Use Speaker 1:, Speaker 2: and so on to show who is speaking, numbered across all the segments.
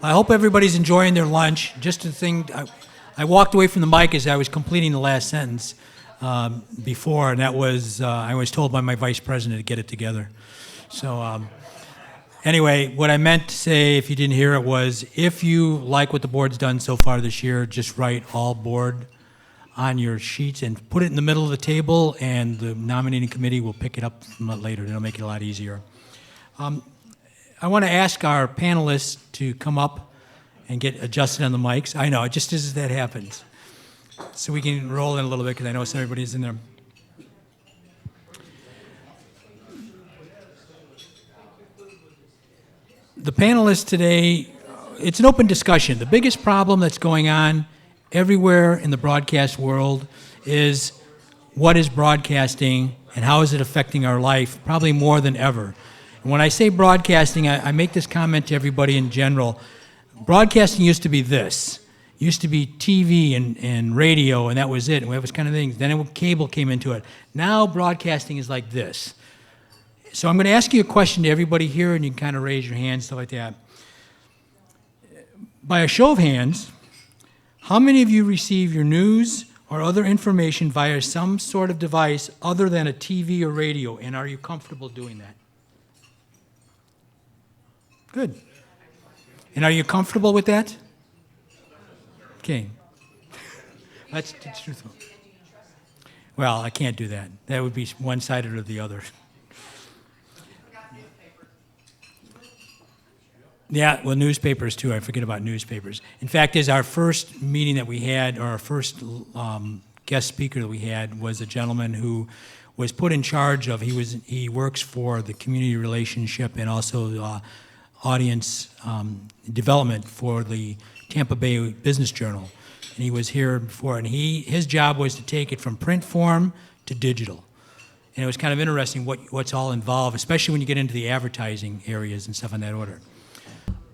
Speaker 1: I hope everybody's enjoying their lunch. Just a thing, I walked away from the mic as I was completing the last sentence before, and that was, I was told by my vice president to get it together. So anyway, what I meant to say, if you didn't hear it, was if you like what the board's done so far this year, just write all board on your sheets and put it in the middle of the table, and the nominating committee will pick it up later. It'll make it a lot easier. I want to ask our panelists to come up and get adjusted on the mics. I know, it just as that happens. So we can roll in a little bit because I know everybody's in there. The panelists today, it's an open discussion. The biggest problem that's going on everywhere in the broadcast world is what is broadcasting and how is it affecting our life, probably more than ever. And when I say broadcasting, I make this comment to everybody in general. Broadcasting used to be this. It used to be TV and radio, and that was it. And that was kind of things. Then cable came into it. Now broadcasting is like this. So I'm going to ask you a question to everybody here, and you can kind of raise your hands, stuff like that. By a show of hands, how many of you receive your news or other information via some sort of device other than a TV or radio, and are you comfortable doing that? Good. And are you comfortable with that? Okay. That's truthful. Well, I can't do that. That would be one-sided or the other. Yeah, well, newspapers too. I forget about newspapers. In fact, as our first meeting that we had, or our first guest speaker that we had, was a gentleman who was put in charge of. He works for the community relationship and also audience development for the Tampa Bay Business Journal, and he was here before. And his job was to take it from print form to digital. And it was kind of interesting what's all involved, especially when you get into the advertising areas and stuff in that order.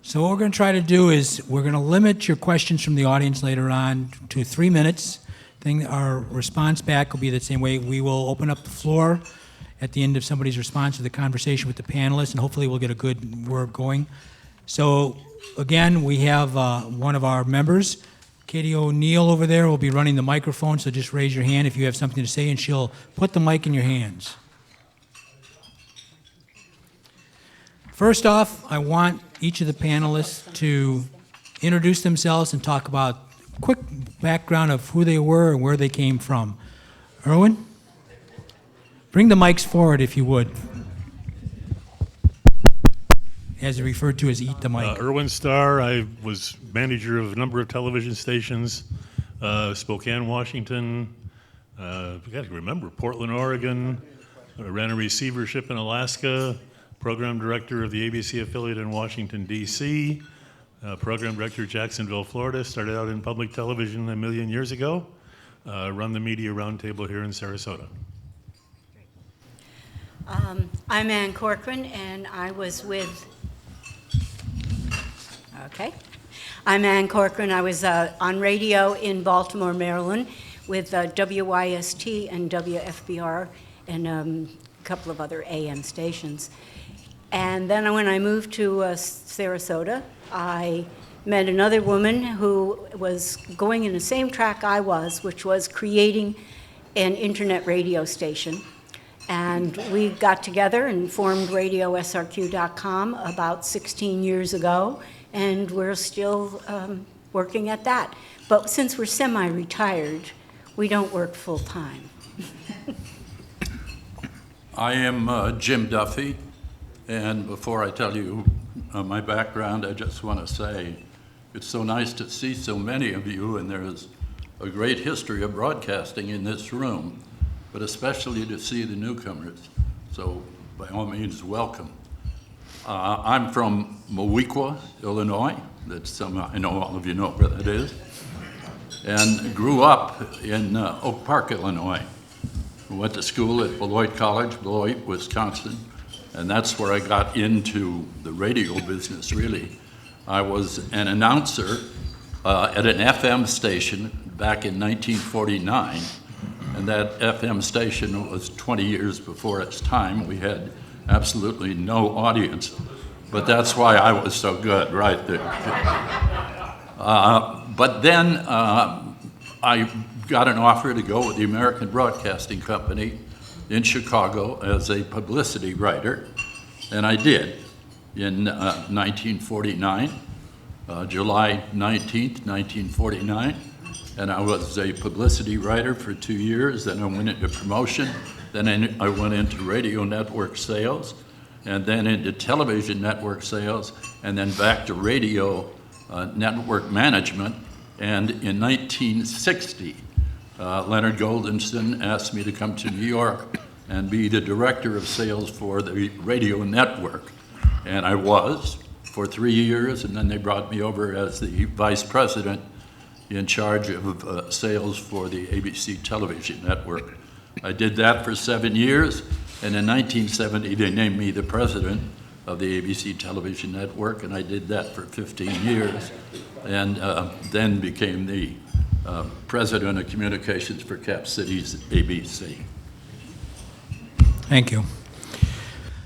Speaker 1: So what we're going to try to do is we're going to limit your questions from the audience later on to 3 minutes. Our response back will be the same way. We will open up the floor at the end of somebody's response to the conversation with the panelists, and hopefully we'll get a good word going. So again, we have one of our members, Katie O'Neill over there, will be running the microphone, so just raise your hand if you have something to say, and she'll put the mic in your hands. First off, I want each of the panelists to introduce themselves and talk about a quick background of who they were and where they came from. Erwin, bring the mics forward if you would. As referred to as eat the mic.
Speaker 2: Erwin Starr. I was manager of a number of television stations, Spokane, Washington, I got to remember, Portland, Oregon. I ran a receivership in Alaska. Program director of the ABC affiliate in Washington, D.C., program director Jacksonville, Florida. Started out in public television a million years ago. Run the media roundtable here in Sarasota.
Speaker 3: I'm Ann Corcoran, and I was with, I'm Ann Corcoran. I was on radio in Baltimore, Maryland, with WYST and WFBR and a couple of other AM stations. And then when I moved to Sarasota, I met another woman who was going in the same track I was, which was creating an internet radio station. And we got together and formed RadioSRQ.com about 16 years ago, and we're still working at that. But since we're semi-retired, we don't work full-time.
Speaker 4: I am Jim Duffy, and before I tell you my background, I just want to say it's so nice to see so many of you, and there's a great history of broadcasting in this room, but especially to see the newcomers. So by all means, welcome. I'm from Moweaqua, Illinois. I know all of you know where that is. And grew up in Oak Park, Illinois. Went to school at Beloit College, Beloit, Wisconsin, and that's where I got into the radio business, really. I was an announcer at an FM station back in 1949, and that FM station was 20 years before its time. We had absolutely no audience, But that's why I was so good, right there. But then I got an offer to go with the American Broadcasting Company in Chicago as a publicity writer, and I did in 1949, July 19th, 1949. And I was a publicity writer for 2 years, then I went into promotion, then I went into radio network sales, and then into television network sales, and then back to radio network management. And in 1960, Leonard Goldenson asked me to come to New York and be the director of sales for the radio network. And I was for 3 years, and then they brought me over as the vice president in charge of sales for the ABC television network. I did that for 7 years, and in 1970 they named me the president of the ABC television network, and I did that for 15 years, and then became the president of communications for Cap Cities ABC.
Speaker 1: Thank you.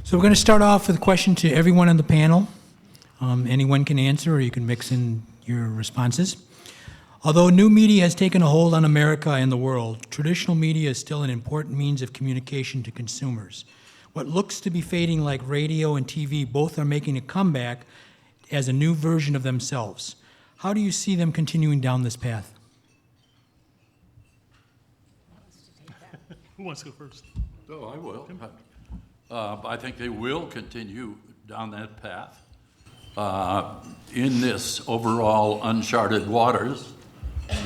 Speaker 1: So we're going to start off with a question to everyone on the panel. Anyone can answer, or you can mix in your responses. Although new media has taken a hold on America and the world, traditional media is still an important means of communication to consumers. What looks to be fading, like radio and TV, both are making a comeback as a new version of themselves. How do you see them continuing down this path?
Speaker 2: Who wants to go first?
Speaker 4: Oh, I will. I think they will continue down that path. In this overall uncharted waters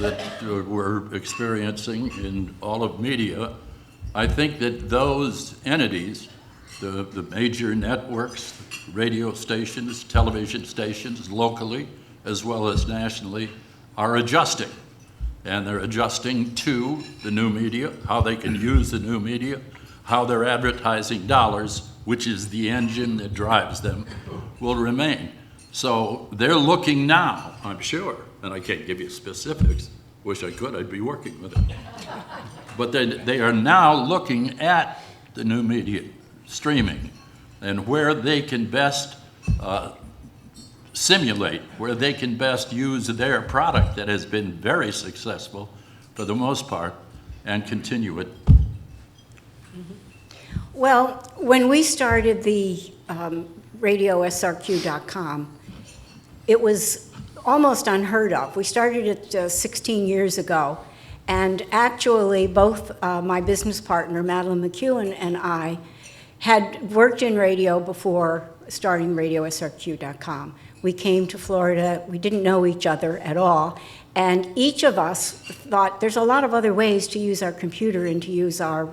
Speaker 4: that we're experiencing in all of media, I think that those entities, the major networks, radio stations, television stations, locally as well as nationally, are adjusting. And they're adjusting to the new media, how they can use the new media, how their advertising dollars, which is the engine that drives them, will remain. So they're looking now, I'm sure, and I can't give you specifics. Wish I could, I'd be working with it. But they are now looking at the new media, streaming, and where they can best simulate, where they can best use their product that has been very successful for the most part, and continue it.
Speaker 3: Well, when we started the radiosrq.com, it was almost unheard of. We started it 16 years ago, and actually both my business partner, Madeline McEwen, and I had worked in radio before starting radiosrq.com. We came to Florida, we didn't know each other at all, and each of us thought there's a lot of other ways to use our computer and to use our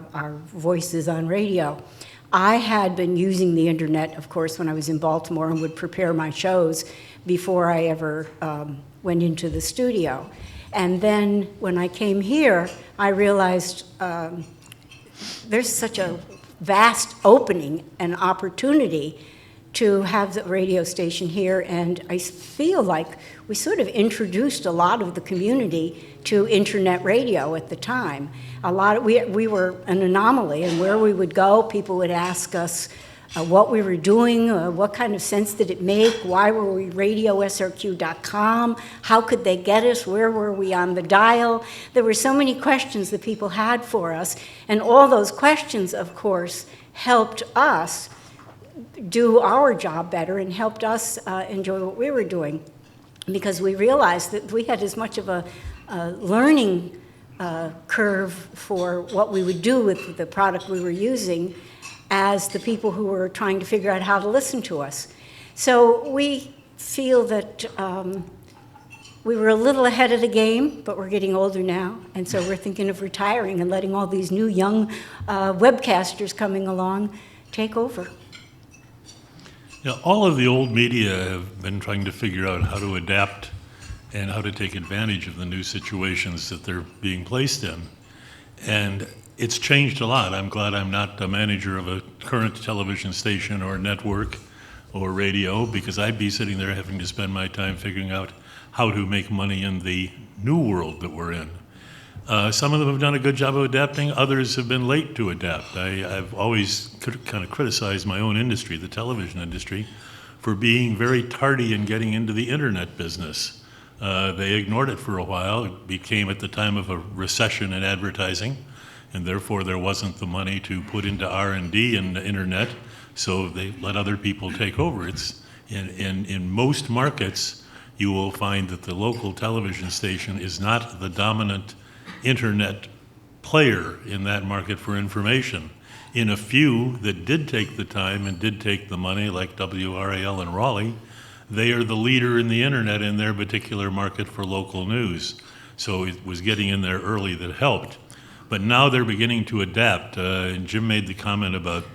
Speaker 3: voices on radio. I had been using the internet, of course, when I was in Baltimore and would prepare my shows before I ever went into the studio. And then when I came here, I realized there's such a vast opening and opportunity to have the radio station here, and I feel like we sort of introduced a lot of the community to internet radio at the time. We were an anomaly, and where we would go, people would ask us what we were doing, what kind of sense did it make, why were we radiosrq.com, how could they get us, where were we on the dial. There were so many questions that people had for us, and all those questions, of course, helped us do our job better and helped us enjoy what we were doing, because we realized that we had as much of a learning curve for what we would do with the product we were using as the people who were trying to figure out how to listen to us. So we feel that we were a little ahead of the game, but we're getting older now, and so we're thinking of retiring and letting all these new young webcasters coming along take over.
Speaker 2: Yeah, all of the old media have been trying to figure out how to adapt and how to take advantage of the new situations that they're being placed in. And it's changed a lot. I'm glad I'm not a manager of a current television station or network or radio, because I'd be sitting there having to spend my time figuring out how to make money in the new world that we're in. Some of them have done a good job of adapting. Others have been late to adapt. I've always kind of criticized my own industry, the television industry, for being very tardy in getting into the internet business. They ignored it for a while. It became at the time of a recession in advertising, and therefore there wasn't the money to put into R&D in the internet, so they let other people take over. It's in most markets, you will find that the local television station is not the dominant internet player in that market for information. In a few that did take the time and did take the money, like WRAL in Raleigh, they are the leader in the internet in their particular market for local news. So it was getting in there early that helped. But now they're beginning to adapt. And Jim made the comment about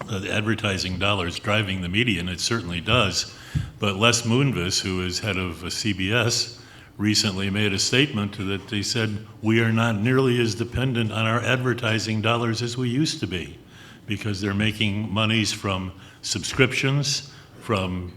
Speaker 2: the advertising dollars driving the media, and it certainly does. But Les Moonves, who is head of CBS, recently made a statement that they said, we are not nearly as dependent on our advertising dollars as we used to be, because they're making monies from subscriptions, from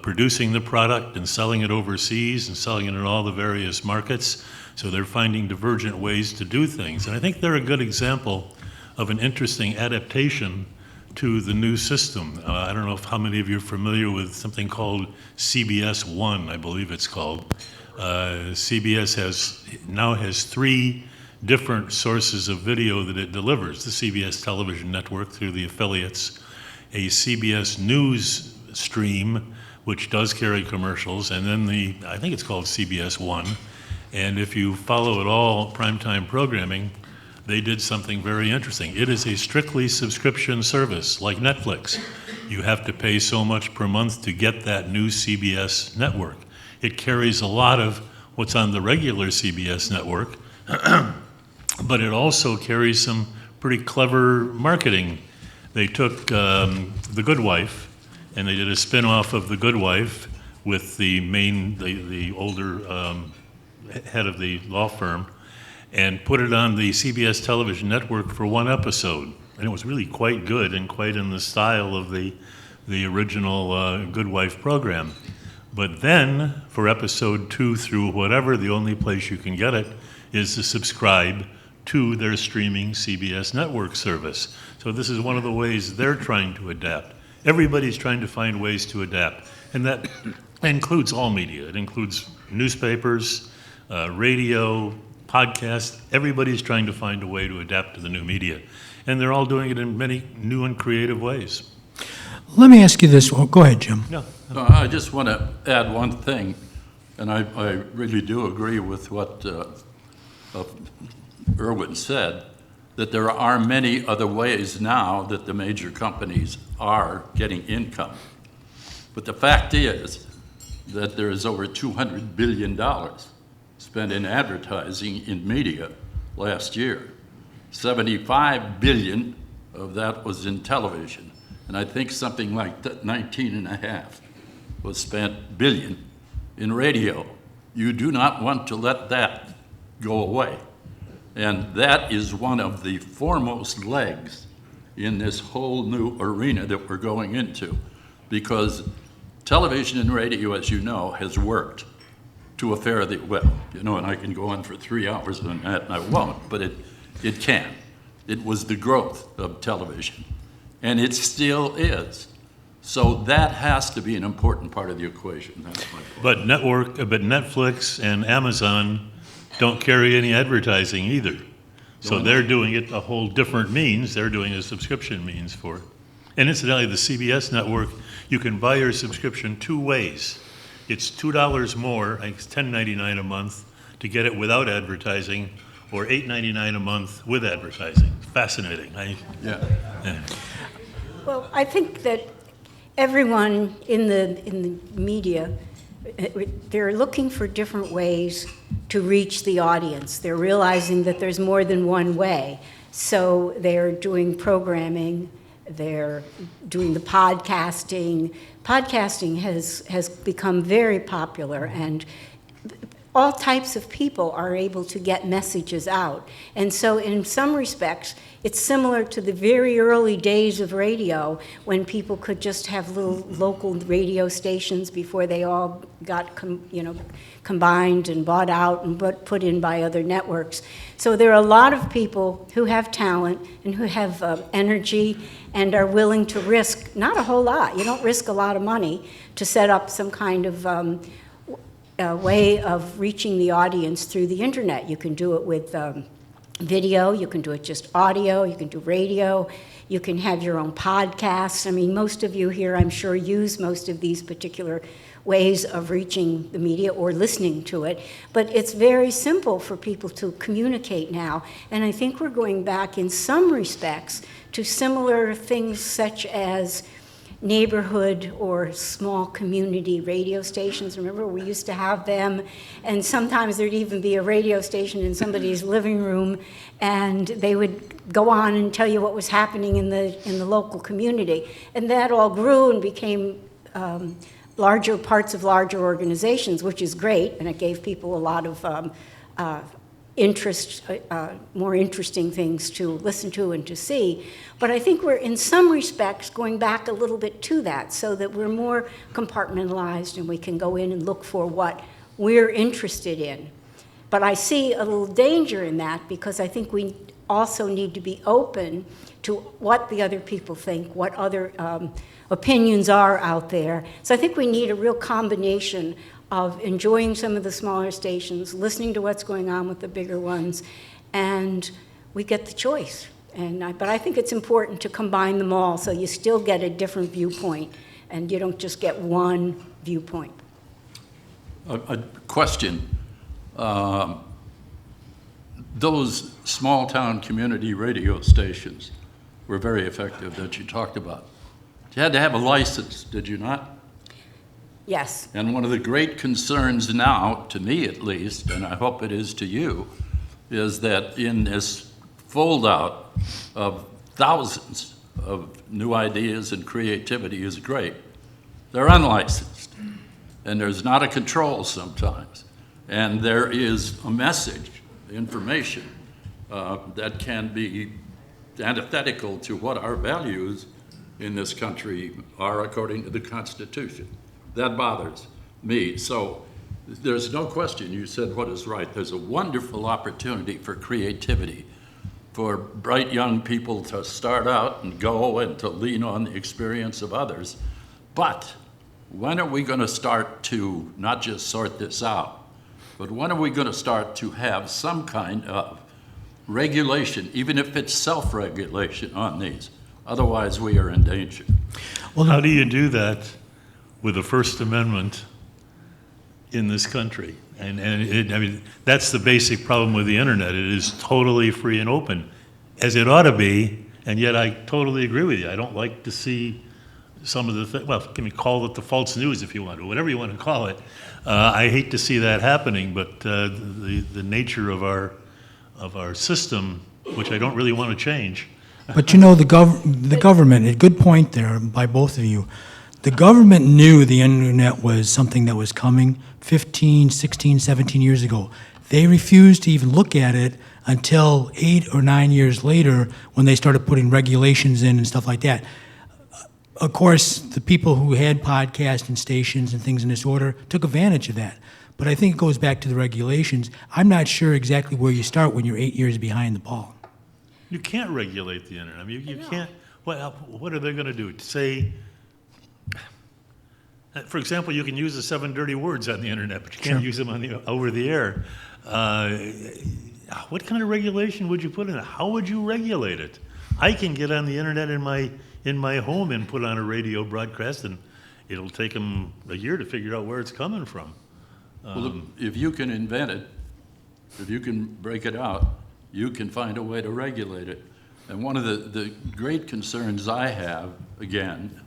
Speaker 2: producing the product and selling it overseas and selling it in all the various markets. So they're finding divergent ways to do things. And I think they're a good example of an interesting adaptation to the new system. I don't know how many of you are familiar with something called CBS One, I believe it's called. CBS now has 3 different sources of video that it delivers. The CBS television network through the affiliates, a CBS News stream, which does carry commercials, and then I think it's called CBS One. And if you follow at all primetime programming, they did something very interesting. It is a strictly subscription service, like Netflix. You have to pay so much per month to get that new CBS network. It carries a lot of what's on the regular CBS network, but it also carries some pretty clever marketing. They took The Good Wife, and they did a spin-off of The Good Wife with the older head of the law firm, and put it on the CBS television network for 1 episode. And it was really quite good and quite in the style of the original Good Wife program. But then, for episode 2 through whatever, the only place you can get it is to subscribe to their streaming CBS network service. So this is one of the ways they're trying to adapt. Everybody's trying to find ways to adapt. And that includes all media. It includes newspapers, radio, podcasts. Everybody's trying to find a way to adapt to the new media. And they're all doing it in many new and creative ways.
Speaker 1: Let me ask you this. Oh, go ahead, Jim.
Speaker 2: Yeah.
Speaker 4: I just want to add one thing, and I really do agree with what Irwin said, that there are many other ways now that the major companies are getting income. But the fact is that there is over $200 billion spent in advertising in media last year. $75 billion of that was in television, and I think something like 19.5 was spent billion in radio. You do not want to let that go away. And that is one of the foremost legs in this whole new arena that we're going into, because television and radio, as you know, has worked to a fairly well. And I can go on for 3 hours on that, and I won't, but it can. It was the growth of television, and it still is. So that has to be an important part of the equation. That's my point.
Speaker 2: But Netflix and Amazon don't carry any advertising either. So they're doing it a whole different means. They're doing a subscription means for it. And incidentally, the CBS network, you can buy your subscription 2 ways. It's $2 more, I think it's $10.99 a month to get it without advertising, or $8.99 a month with advertising. Fascinating.
Speaker 4: Yeah.
Speaker 3: Well, I think that everyone in the media, they're looking for different ways to reach the audience. They're realizing that there's more than one way. So they're doing programming, they're doing the podcasting. Podcasting has become very popular, and all types of people are able to get messages out. And so in some respects, it's similar to the very early days of radio when people could just have little local radio stations before they all got combined and bought out and put in by other networks. So there are a lot of people who have talent and who have energy and are willing to risk, not a whole lot, you don't risk a lot of money to set up some kind of way of reaching the audience through the internet. You can do it with video, you can do it just audio, you can do radio, you can have your own podcasts. I mean, most of you here, I'm sure, use most of these particular ways of reaching the media or listening to it, but it's very simple for people to communicate now, and I think we're going back in some respects to similar things such as neighborhood or small community radio stations. Remember, we used to have them, and sometimes there'd even be a radio station in somebody's living room, and they would go on and tell you what was happening in the local community. And that all grew and became larger parts of larger organizations, which is great, and it gave people a lot of interest, more interesting things to listen to and to see. But I think we're, in some respects, going back a little bit to that so that we're more compartmentalized and we can go in and look for what we're interested in. But I see a little danger in that because I think we also need to be open to what the other people think, what other opinions are out there. So I think we need a real combination of enjoying some of the smaller stations, listening to what's going on with the bigger ones, and we get the choice. But I think it's important to combine them all so you still get a different viewpoint and you don't just get one viewpoint.
Speaker 4: A question. Those small-town community radio stations were very effective that you talked about. You had to have a license, did you not?
Speaker 3: Yes.
Speaker 4: And one of the great concerns now, to me at least, and I hope it is to you, is that in this fold-out of thousands of new ideas and creativity is great, they're unlicensed. And there's not a control sometimes. And there is a message, information, that can be antithetical to what our values in this country are according to the Constitution. That bothers me. So there's no question, you said what is right. There's a wonderful opportunity for creativity, for bright young people to start out and go and to lean on the experience of others. But when are we going to start to not just sort this out, but when are we going to start to have some kind of regulation, even if it's self-regulation on these? Otherwise, we are in danger.
Speaker 2: Well, how do you do that with the First Amendment in this country? And I mean, that's the basic problem with the internet. It is totally free and open, as it ought to be, and yet I totally agree with you. I don't like to see some of the things, well, can we call it the false news if you want to, whatever you want to call it. I hate to see that happening, but the nature of our system, which I don't really want to change.
Speaker 1: But you know, the government, a good point there by both of you. The government knew the internet was something that was coming 15, 16, 17 years ago. They refused to even look at it until 8 or 9 years later when they started putting regulations in and stuff like that. Of course, the people who had podcasts and stations and things in this order took advantage of that. But I think it goes back to the regulations. I'm not sure exactly where you start when you're 8 years behind the ball.
Speaker 2: You can't regulate the internet. I mean, you can't. What are they going to do? Say, for example, you can use the 7 dirty words on the internet, but you can't use them on over the air. What kind of regulation would you put in it? How would you regulate it? I can get on the internet in my home and put on a radio broadcast, and it'll take them a year to figure out where it's coming from.
Speaker 4: Well, if you can invent it, if you can break it out, you can find a way to regulate it. And one of the great concerns I have, again,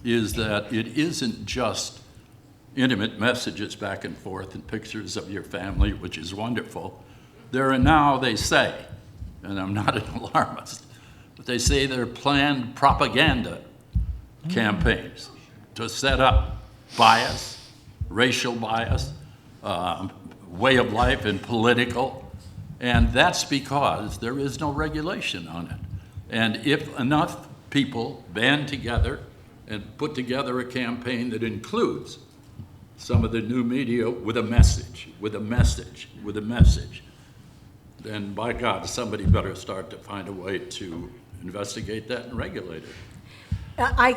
Speaker 4: is that it isn't just intimate messages back and forth and pictures of your family, which is wonderful. There are now, they say, and I'm not an alarmist, but they say there are planned propaganda campaigns to set up bias, racial bias, way of life and political, and that's because there is no regulation on it. And if enough people band together and put together a campaign that includes some of the new media with a message, then by God, somebody better start to find a way to investigate that and regulate it.
Speaker 3: I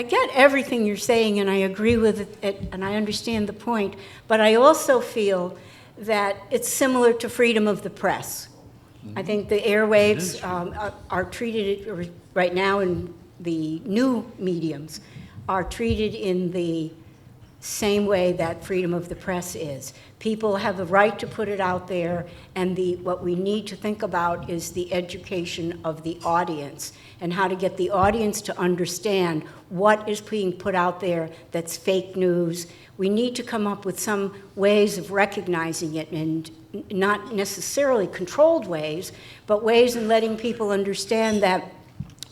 Speaker 3: get everything you're saying, and I agree with it, and I understand the point, but I also feel that it's similar to freedom of the press. I think the airwaves are treated, or right now in the new mediums, are treated in the same way that freedom of the press is. People have the right to put it out there, and what we need to think about is the education of the audience and how to get the audience to understand what is being put out there that's fake news. We need to come up with some ways of recognizing it, and not necessarily controlled ways, but ways in letting people understand that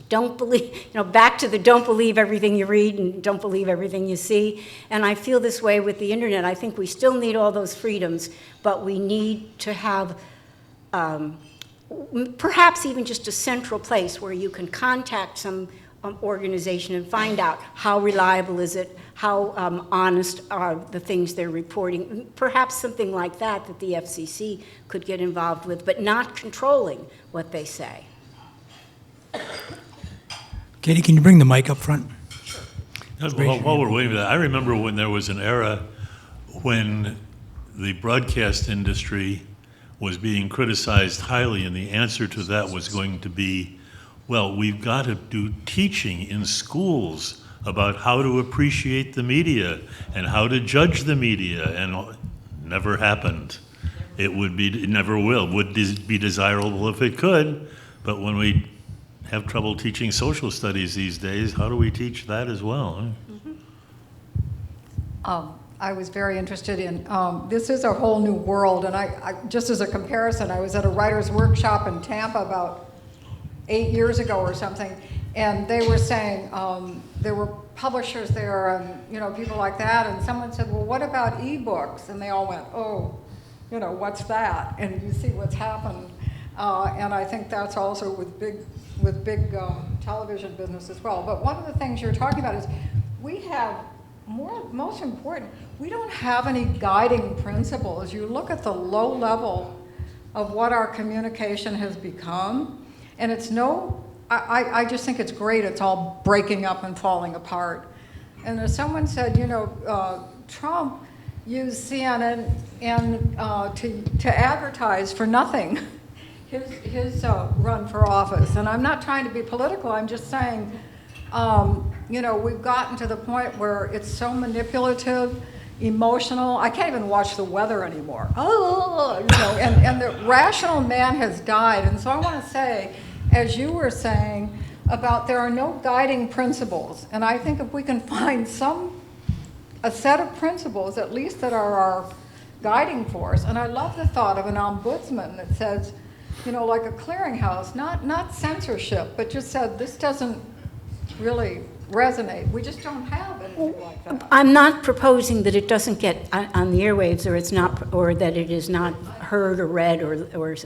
Speaker 3: don't believe, back to the don't believe everything you read and don't believe everything you see. And I feel this way with the internet. I think we still need all those freedoms, but we need to have perhaps even just a central place where you can contact some organization and find out how reliable is it, how honest are the things they're reporting. Perhaps something like that the FCC could get involved with, but not controlling what they say.
Speaker 1: Katie, can you bring the mic up front?
Speaker 2: While we're waiting for that, I remember when there was an era when the broadcast industry was being criticized highly, and the answer to that was going to be, well, we've got to do teaching in schools about how to appreciate the media and how to judge the media, and it never happened. It never will. Would be desirable if it could, but when we have trouble teaching social studies these days, how do we teach that as well?
Speaker 5: I was very interested in, this is a whole new world, and I just as a comparison, I was at a writer's workshop in Tampa about 8 years ago or something, and they were saying, there were publishers there and people like that, and someone said, well, what about ebooks? And they all went, oh, what's that? And you see what's happened. And I think that's also with big television business as well. But one of the things you're talking about is we have most important, we don't have any guiding principles. You look at the low level of what our communication has become, and it's I just think it's great. It's all breaking up and falling apart. And as someone said, Trump used CNN to advertise for nothing his run for office. And I'm not trying to be political. I'm just saying, we've gotten to the point where it's so manipulative, emotional. I can't even watch the weather anymore. And the rational man has died. And so I want to say, as you were saying, about there are no guiding principles. And I think if we can find a set of principles, at least that are our guiding force. And I love the thought of an ombudsman that says, like a clearinghouse, not censorship, but just said this doesn't really resonate. We just don't have anything like that.
Speaker 3: I'm not proposing that it doesn't get on the airwaves, or that it is not heard or read or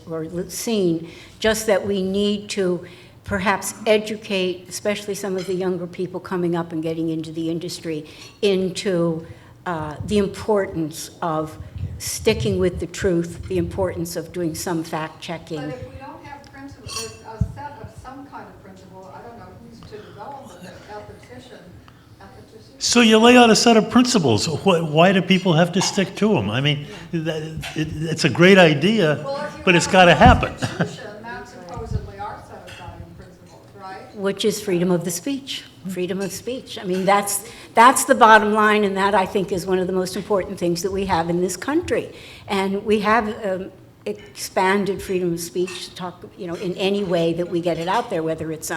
Speaker 3: seen. Just that we need to perhaps educate, especially some of the younger people coming up and getting into the industry, into the importance of sticking with the truth, the importance of doing some fact-checking.
Speaker 5: But if we don't have principles, a set of some kind of principle, I don't know who's to develop it, ethician.
Speaker 2: So you lay out a set of principles. Why do people have to stick to them? I mean, it's a great idea, but it's got to happen.
Speaker 5: That's supposedly our set of guiding principles, right?
Speaker 3: Which is freedom of the speech. Freedom of speech. I mean, that's the bottom line, and that I think is one of the most important things that we have in this country. And we have expanded freedom of speech to talk, in any way that we get it out there, whether it's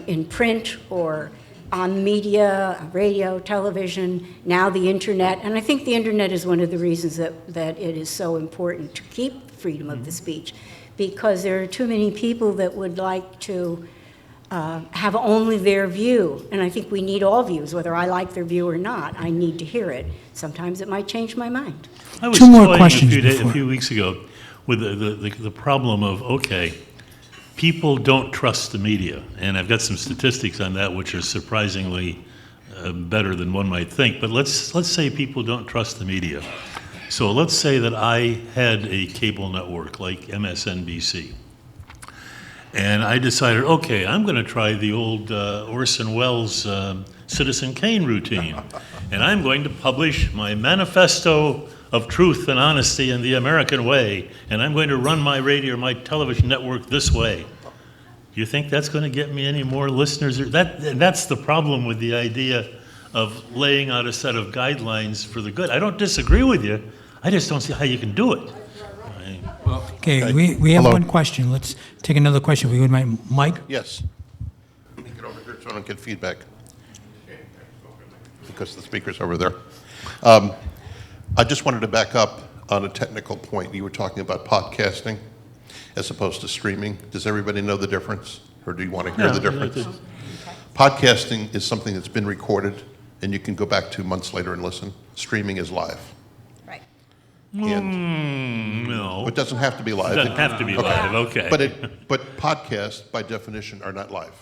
Speaker 3: in print or on media, radio, television, now the internet. And I think the internet is one of the reasons that it is so important to keep freedom of the speech, because there are too many people that would like to have only their view. And I think we need all views, whether I like their view or not. I need to hear it. Sometimes it might change my mind.
Speaker 2: I was
Speaker 1: Two more
Speaker 2: toying
Speaker 1: questions
Speaker 2: a
Speaker 1: before.
Speaker 2: few weeks ago with the problem of, okay, people don't trust the media. And I've got some statistics on that which are surprisingly better than one might think. But let's say people don't trust the media. So let's say that I had a cable network like MSNBC. And I decided, okay, I'm going to try the old Orson Welles Citizen Kane routine. And I'm going to publish my manifesto of truth and honesty in the American way. And I'm going to run my radio or my television network this way. Do you think that's going to get me any more listeners? That's the problem with the idea of laying out a set of guidelines for the good. I don't disagree with you. I just don't see how you can do it.
Speaker 1: Okay, we have
Speaker 6: Hello.
Speaker 1: one question. Let's take another question. We would Mike?
Speaker 6: Yes. Let me get over here so I don't get feedback. Because the speaker's over there. I just wanted to back up on a technical point. You were talking about podcasting as opposed to streaming. Does everybody know the difference? Or do you want to hear the difference? Podcasting is something that's been recorded and you can go back to months later and listen. Streaming is live.
Speaker 3: Right.
Speaker 6: And
Speaker 2: No,
Speaker 6: it doesn't have to be live.
Speaker 2: it doesn't have to be live, okay.
Speaker 6: But podcasts, by definition, are not live.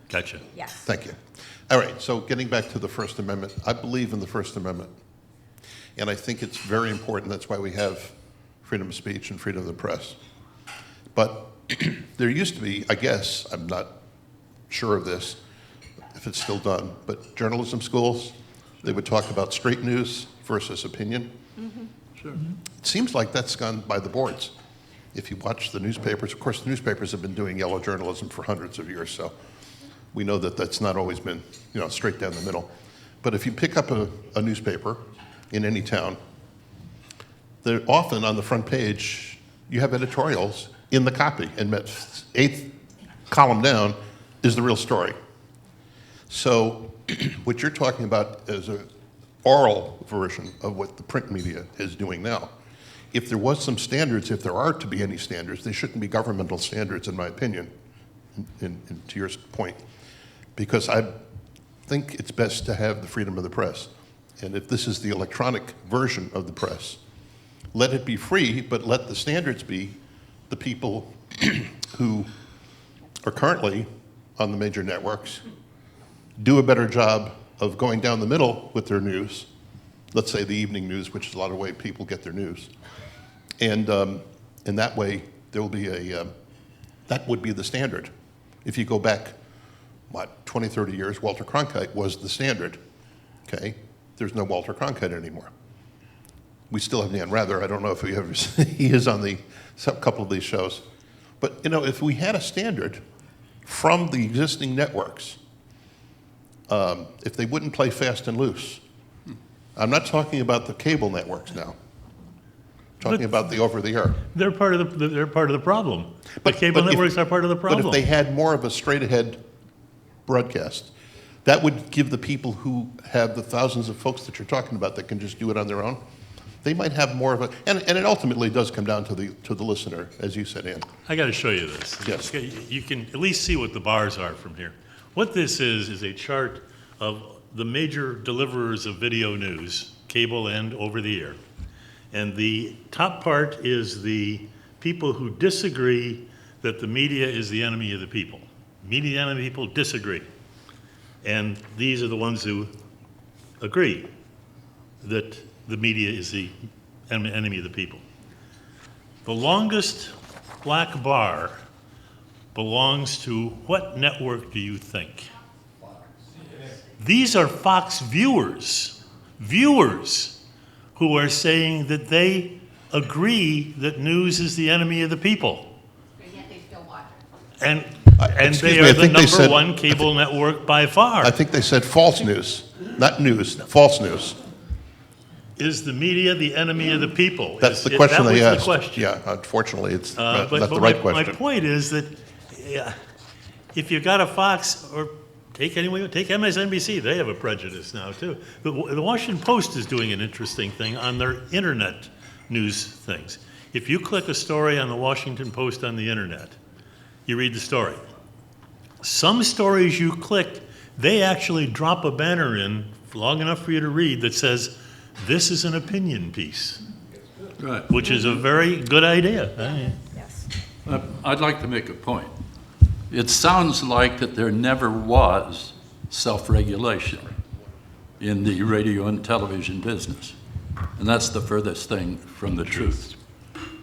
Speaker 2: Gotcha.
Speaker 3: Yes.
Speaker 6: Thank you. All right, so getting back to the First Amendment, I believe in the First Amendment. And I think it's very important. That's why we have freedom of speech and freedom of the press. But there used to be, I guess, I'm not sure of this, if it's still done, but journalism schools, they would talk about straight news versus opinion.
Speaker 2: Sure.
Speaker 6: It seems like that's gone by the boards. If you watch the newspapers, of course, the newspapers have been doing yellow journalism for hundreds of years, so we know that that's not always been, straight down the middle. But if you pick up a newspaper in any town, they're often on the front page, you have editorials in the copy, and that 8th column down is the real story. So what you're talking about is an oral version of what the print media is doing now. If there was some standards, if there are to be any standards, they shouldn't be governmental standards, in my opinion, to your point, because I think it's best to have the freedom of the press. And if this is the electronic version of the press, let it be free, but let the standards be the people who are currently on the major networks do a better job of going down the middle with their news, let's say the evening news, which is a lot of way people get their news. And in that way, there will be that would be the standard. If you go back, 20, 30 years, Walter Cronkite was the standard, okay? There's no Walter Cronkite anymore. We still have Dan Rather. I don't know if he is on some couple of these shows. But, if we had a standard from the existing networks, if they wouldn't play fast and loose, I'm not talking about the cable networks now. I'm talking about the over-the-air.
Speaker 2: They're part of the problem.
Speaker 6: But-
Speaker 2: The cable
Speaker 6: but if-
Speaker 2: networks are part of the problem.
Speaker 6: But if they had more of a straight-ahead broadcast, that would give the people who have the thousands of folks that you're talking about that can just do it on their own, they might have more of a, and it ultimately does come down to the listener, as you said, Ann.
Speaker 2: I got to show you this.
Speaker 6: Yes.
Speaker 2: You can at least see what the bars are from here. What this is a chart of the major deliverers of video news, cable and over the air. And the top part is the people who disagree that the media is the enemy of the people. Media enemy people disagree. And these are the ones who agree that the media is the enemy of the people. The longest black bar belongs to what network do you think? These are Fox viewers who are saying that they agree that news is the enemy of the people.
Speaker 5: And yet they still watch it.
Speaker 2: And
Speaker 6: Excuse
Speaker 2: they
Speaker 6: me,
Speaker 2: are
Speaker 6: I
Speaker 2: the
Speaker 6: think they
Speaker 2: number
Speaker 6: said-
Speaker 2: one cable network by far.
Speaker 6: I think they said false news, not news, false news.
Speaker 2: Is the media the enemy of the people?
Speaker 6: That's the question they
Speaker 2: That
Speaker 6: asked.
Speaker 2: was the question.
Speaker 6: Yeah, unfortunately, it's
Speaker 2: But
Speaker 6: not the right
Speaker 2: my
Speaker 6: question.
Speaker 2: point is that if you've got a Fox, or take MSNBC, they have a prejudice now too. The Washington Post is doing an interesting thing on their internet news things. If you click a story on the Washington Post on the internet, you read the story. Some stories you click, they actually drop a banner in long enough for you to read that says, "This is an opinion piece,"
Speaker 4: Right.
Speaker 2: which is a very good idea.
Speaker 3: Yes.
Speaker 4: I'd like to make a point. It sounds like that there never was self-regulation in the radio and television business. And that's the furthest thing from the truth.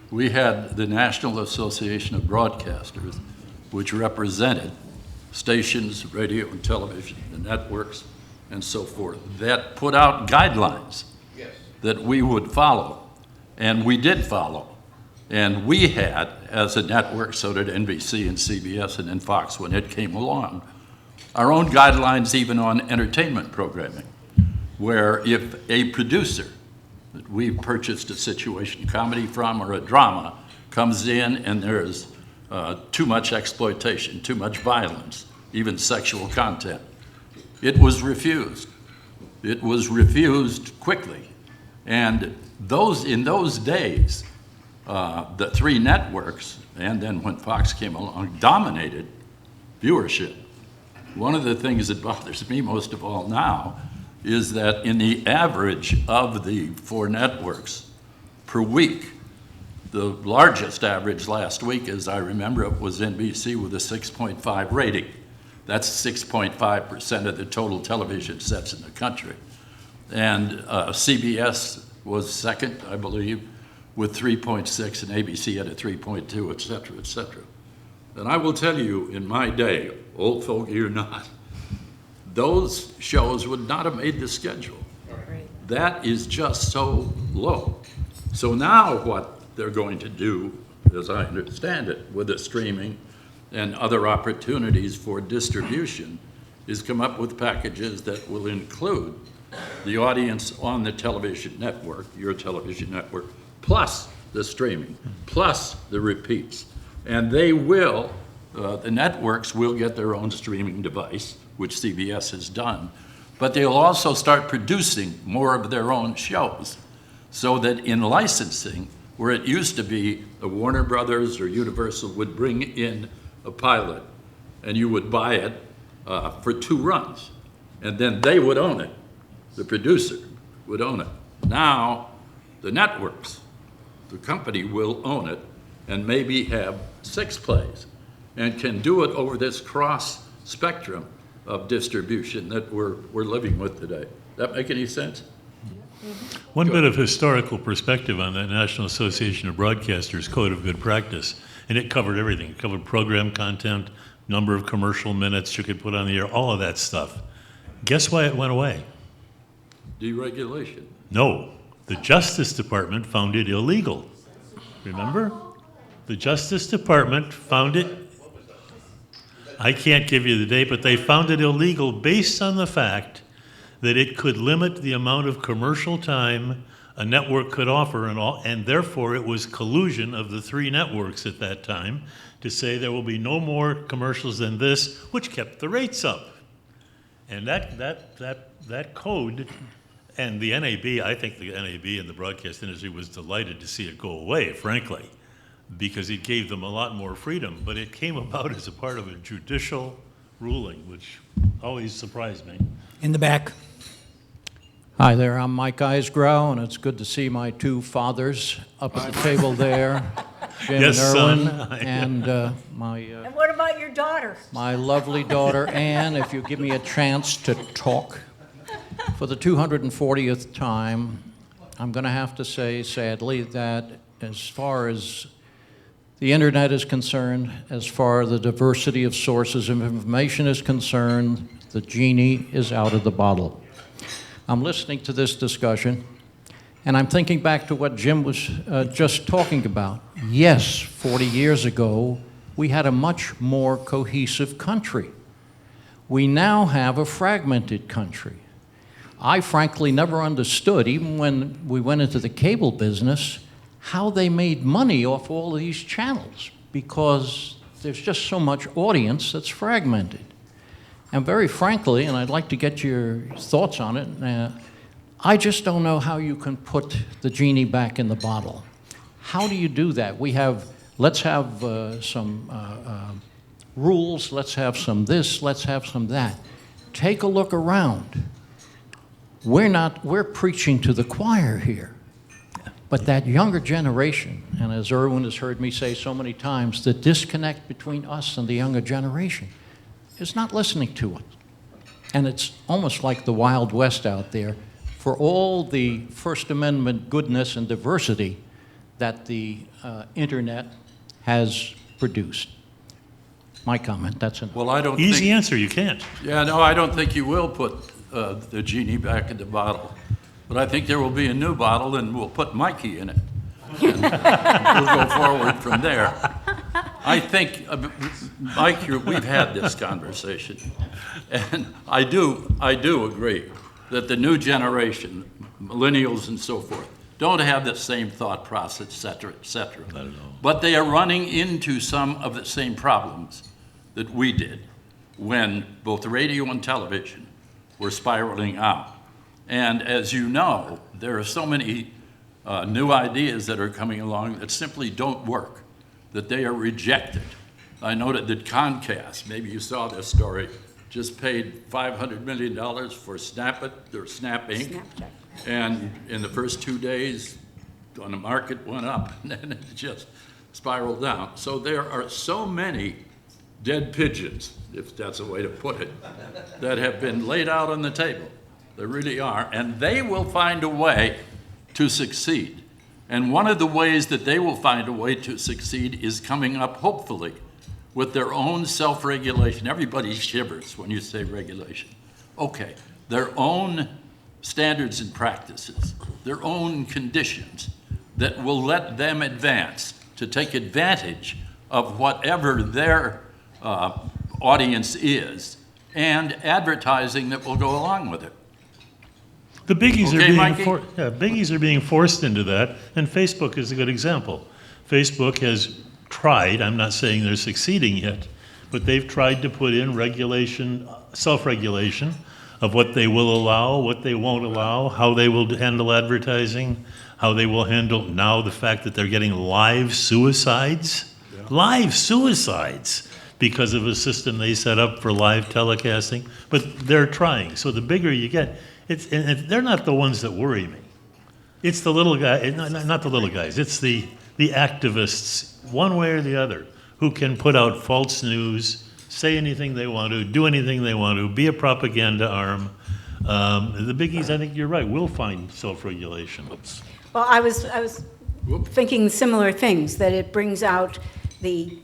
Speaker 4: We had the National Association of Broadcasters, which represented stations, radio and television, the networks, and so forth, that put out guidelines that we would follow. And we did follow. And we had, as a network, so did NBC and CBS and then Fox when it came along, our own guidelines even on entertainment programming, where if a producer that we purchased a situation comedy from or a drama comes in and there's too much exploitation, too much violence, even sexual content, it was refused. It was refused quickly. And in those days, the three networks, and then when Fox came along, dominated viewership. One of the things that bothers me most of all now is that in the average of the four networks per week, the largest average last week, as I remember it, was NBC with a 6.5 rating. That's 6.5% of the total television sets in the country. And CBS was second, I believe, with 3.6, and ABC had a 3.2, et cetera, et cetera. And I will tell you, in my day, old fogey or not, those shows would not have made the schedule.
Speaker 3: Right.
Speaker 4: That is just so low. So now what they're going to do, as I understand it, with the streaming and other opportunities for distribution, is come up with packages that will include the audience on the television network, your television network, plus the streaming, plus the repeats. And they will, the networks will get their own streaming device, which CBS has done, but they'll also start producing more of their own shows, so that in licensing, where it used to be the Warner Brothers or Universal would bring in a pilot and you would buy it for 2 runs, and then they would own it. The producer would own it. Now, the networks, the company will own it and maybe have 6 plays and can do it over this cross spectrum of distribution that we're living with today. That make any sense?
Speaker 2: One bit of historical perspective on that National Association of Broadcasters Code of Good Practice, and it covered everything. It covered program content, number of commercial minutes you could put on the air, all of that stuff. Guess why it went away?
Speaker 4: Deregulation.
Speaker 2: No, the Justice Department found it illegal. Remember? The Justice Department found it, I can't give you the date, but they found it illegal based on the fact that it could limit the amount of commercial time a network could offer, and therefore it was collusion of the 3 networks at that time to say there will be no more commercials than this, which kept the rates up. And that code, and the NAB, I think the NAB and the broadcast industry was delighted to see it go away, frankly, because it gave them a lot more freedom. But it came about as a part of a judicial ruling, which always surprised me.
Speaker 1: In the back.
Speaker 7: Hi there, I'm Mike Eisgrau, and it's good to see my 2 fathers up at the table there, Jim
Speaker 2: Yes,
Speaker 7: and Erwin,
Speaker 2: son.
Speaker 7: and
Speaker 3: And what about your daughter?
Speaker 7: my lovely daughter Ann. If you give me a chance to talk for the 240th time, I'm going to have to say, sadly, that as far as the internet is concerned, as far as the diversity of sources of information is concerned, the genie is out of the bottle. I'm listening to this discussion, and I'm thinking back to what Jim was just talking about. Yes, 40 years ago, we had a much more cohesive country. We now have a fragmented country. I frankly never understood, even when we went into the cable business, how they made money off all of these channels, because there's just so much audience that's fragmented. And very frankly, and I'd like to get your thoughts on it, I just don't know how you can put the genie back in the bottle. How do you do that? Let's have some rules, let's have some this, let's have some that. Take a look around. We're preaching to the choir here. But that younger generation, and as Erwin has heard me say so many times, the disconnect between us and the younger generation is not listening to it. And it's almost like the Wild West out there. For all the First Amendment goodness and diversity that the internet has produced. My comment, that's enough.
Speaker 4: Well, I don't
Speaker 2: Easy
Speaker 4: think,
Speaker 2: answer, you can't.
Speaker 4: yeah, no, I don't think you will put the genie back in the bottle. But I think there will be a new bottle, and we'll put Mikey in it. And we'll go forward from there. I think, Mike, we've had this conversation, and I do agree that the new generation, millennials and so forth, don't have the same thought process, et cetera, et cetera.
Speaker 2: Not at all.
Speaker 4: But they are running into some of the same problems that we did when both radio and television were spiraling out. And as you know, there are so many new ideas that are coming along that simply don't work, that they are rejected. I noted that Comcast, maybe you saw this story, just paid $500 million for Snap It, or Snap Inc.
Speaker 3: Snapchat.
Speaker 4: And in the first 2 days, when the market went up, and then it just spiraled down. So there are so many dead pigeons, if that's a way to put it, that have been laid out on the table. There really are, and they will find a way to succeed. And one of the ways that they will find a way to succeed is coming up, hopefully, with their own self-regulation. Everybody shivers when you say regulation. Okay, their own standards and practices, their own conditions that will let them advance to take advantage of whatever their audience is, and advertising that will go along with it.
Speaker 2: The biggies
Speaker 4: Okay,
Speaker 2: are
Speaker 4: Mikey?
Speaker 2: biggies are being forced into that, and Facebook is a good example. Facebook has tried, I'm not saying they're succeeding yet, but they've tried to put in regulation, self-regulation of what they will allow, what they won't allow, how they will handle advertising, how they will handle now the fact that they're getting live suicides. Yeah. Live suicides because of a system they set up for live telecasting, but they're trying. So the bigger you get, and they're not the ones that worry me. It's the little guy, not the little guys. It's the activists, one way or the other, who can put out false news, say anything they want to, do anything they want to, be a propaganda arm. The biggies, I think you're right, will find self-regulation.
Speaker 3: Well, I was thinking similar things, that it brings out the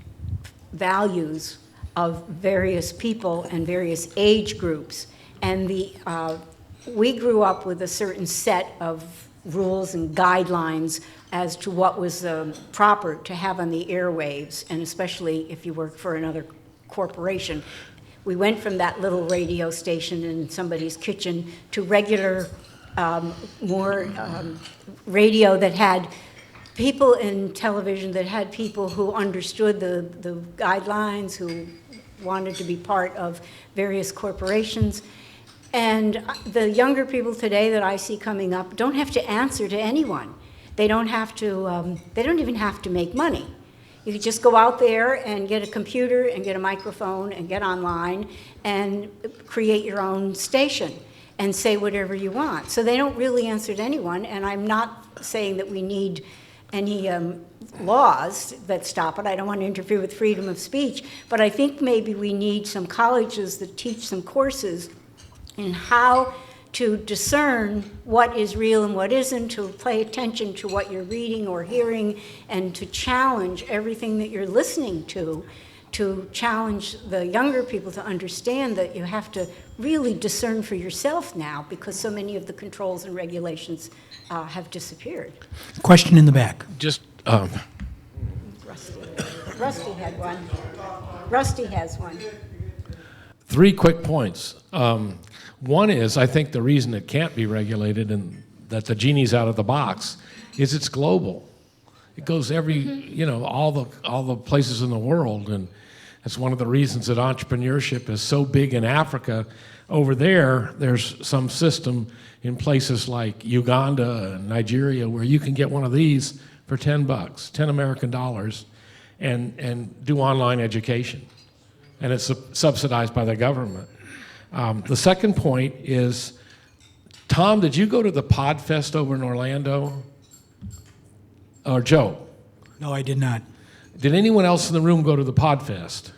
Speaker 3: values of various people and various age groups. And we grew up with a certain set of rules and guidelines as to what was proper to have on the airwaves, and especially if you work for another corporation. We went from that little radio station in somebody's kitchen to regular, more radio that had people in television, that had people who understood the guidelines, who wanted to be part of various corporations. And the younger people today that I see coming up don't have to answer to anyone. They don't have to, they don't even have to make money. You could just go out there and get a computer and get a microphone and get online and create your own station and say whatever you want. So they don't really answer to anyone, and I'm not saying that we need any laws that stop it. I don't want to interfere with freedom of speech, but I think maybe we need some colleges that teach some courses in how to discern what is real and what isn't, to pay attention to what you're reading or hearing, and to challenge everything that you're listening to challenge the younger people to understand that you have to really discern for yourself now, because so many of the controls and regulations have disappeared.
Speaker 1: Question in the back.
Speaker 8: Just,
Speaker 3: Rusty had one. Rusty has one.
Speaker 8: 3 quick points. One is, I think the reason it can't be regulated and that the genie's out of the box is it's global. It goes all the places in the world, and that's one of the reasons that entrepreneurship is so big in Africa. Over there, there's some system in places like Uganda and Nigeria where you can get one of these for $10, 10 American dollars, and do online education. and it's subsidized by the government. The second point is, Tom, did you go to the Podfest over in Orlando? Or Joe?
Speaker 1: No, I did not.
Speaker 8: Did anyone else in the room go to the Podfest?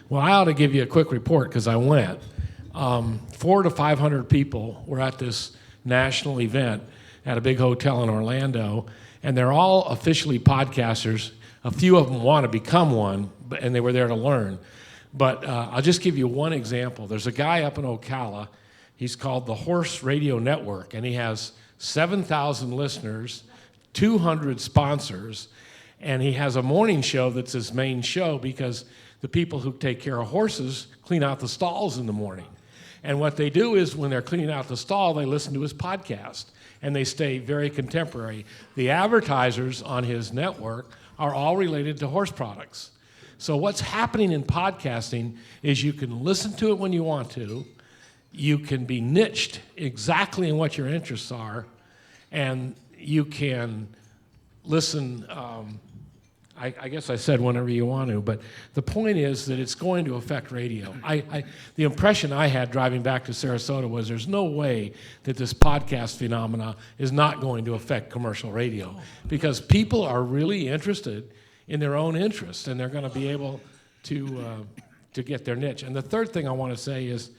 Speaker 8: Well, I ought to give you a quick report because I went. 400 to 500 people were at this national event at a big hotel in Orlando, and they're all officially podcasters. A few of them want to become one, and they were there to learn. But I'll just give you one example. There's a guy up in Ocala. He's called the Horse Radio Network, and he has 7,000 listeners, 200 sponsors, and he has a morning show that's his main show because the people who take care of horses clean out the stalls in the morning. And what they do is when they're cleaning out the stall, they listen to his podcast, and they stay very contemporary. The advertisers on his network are all related to horse products. So what's happening in podcasting is you can listen to it when you want to, you can be niched exactly in what your interests are, and you can listen, I guess I said whenever you want to, but the point is that it's going to affect radio. The impression I had driving back to Sarasota was there's no way that this podcast phenomena is not going to affect commercial radio because people are really interested in their own interests, and they're going to be able to get their niche. And the third thing I want to say is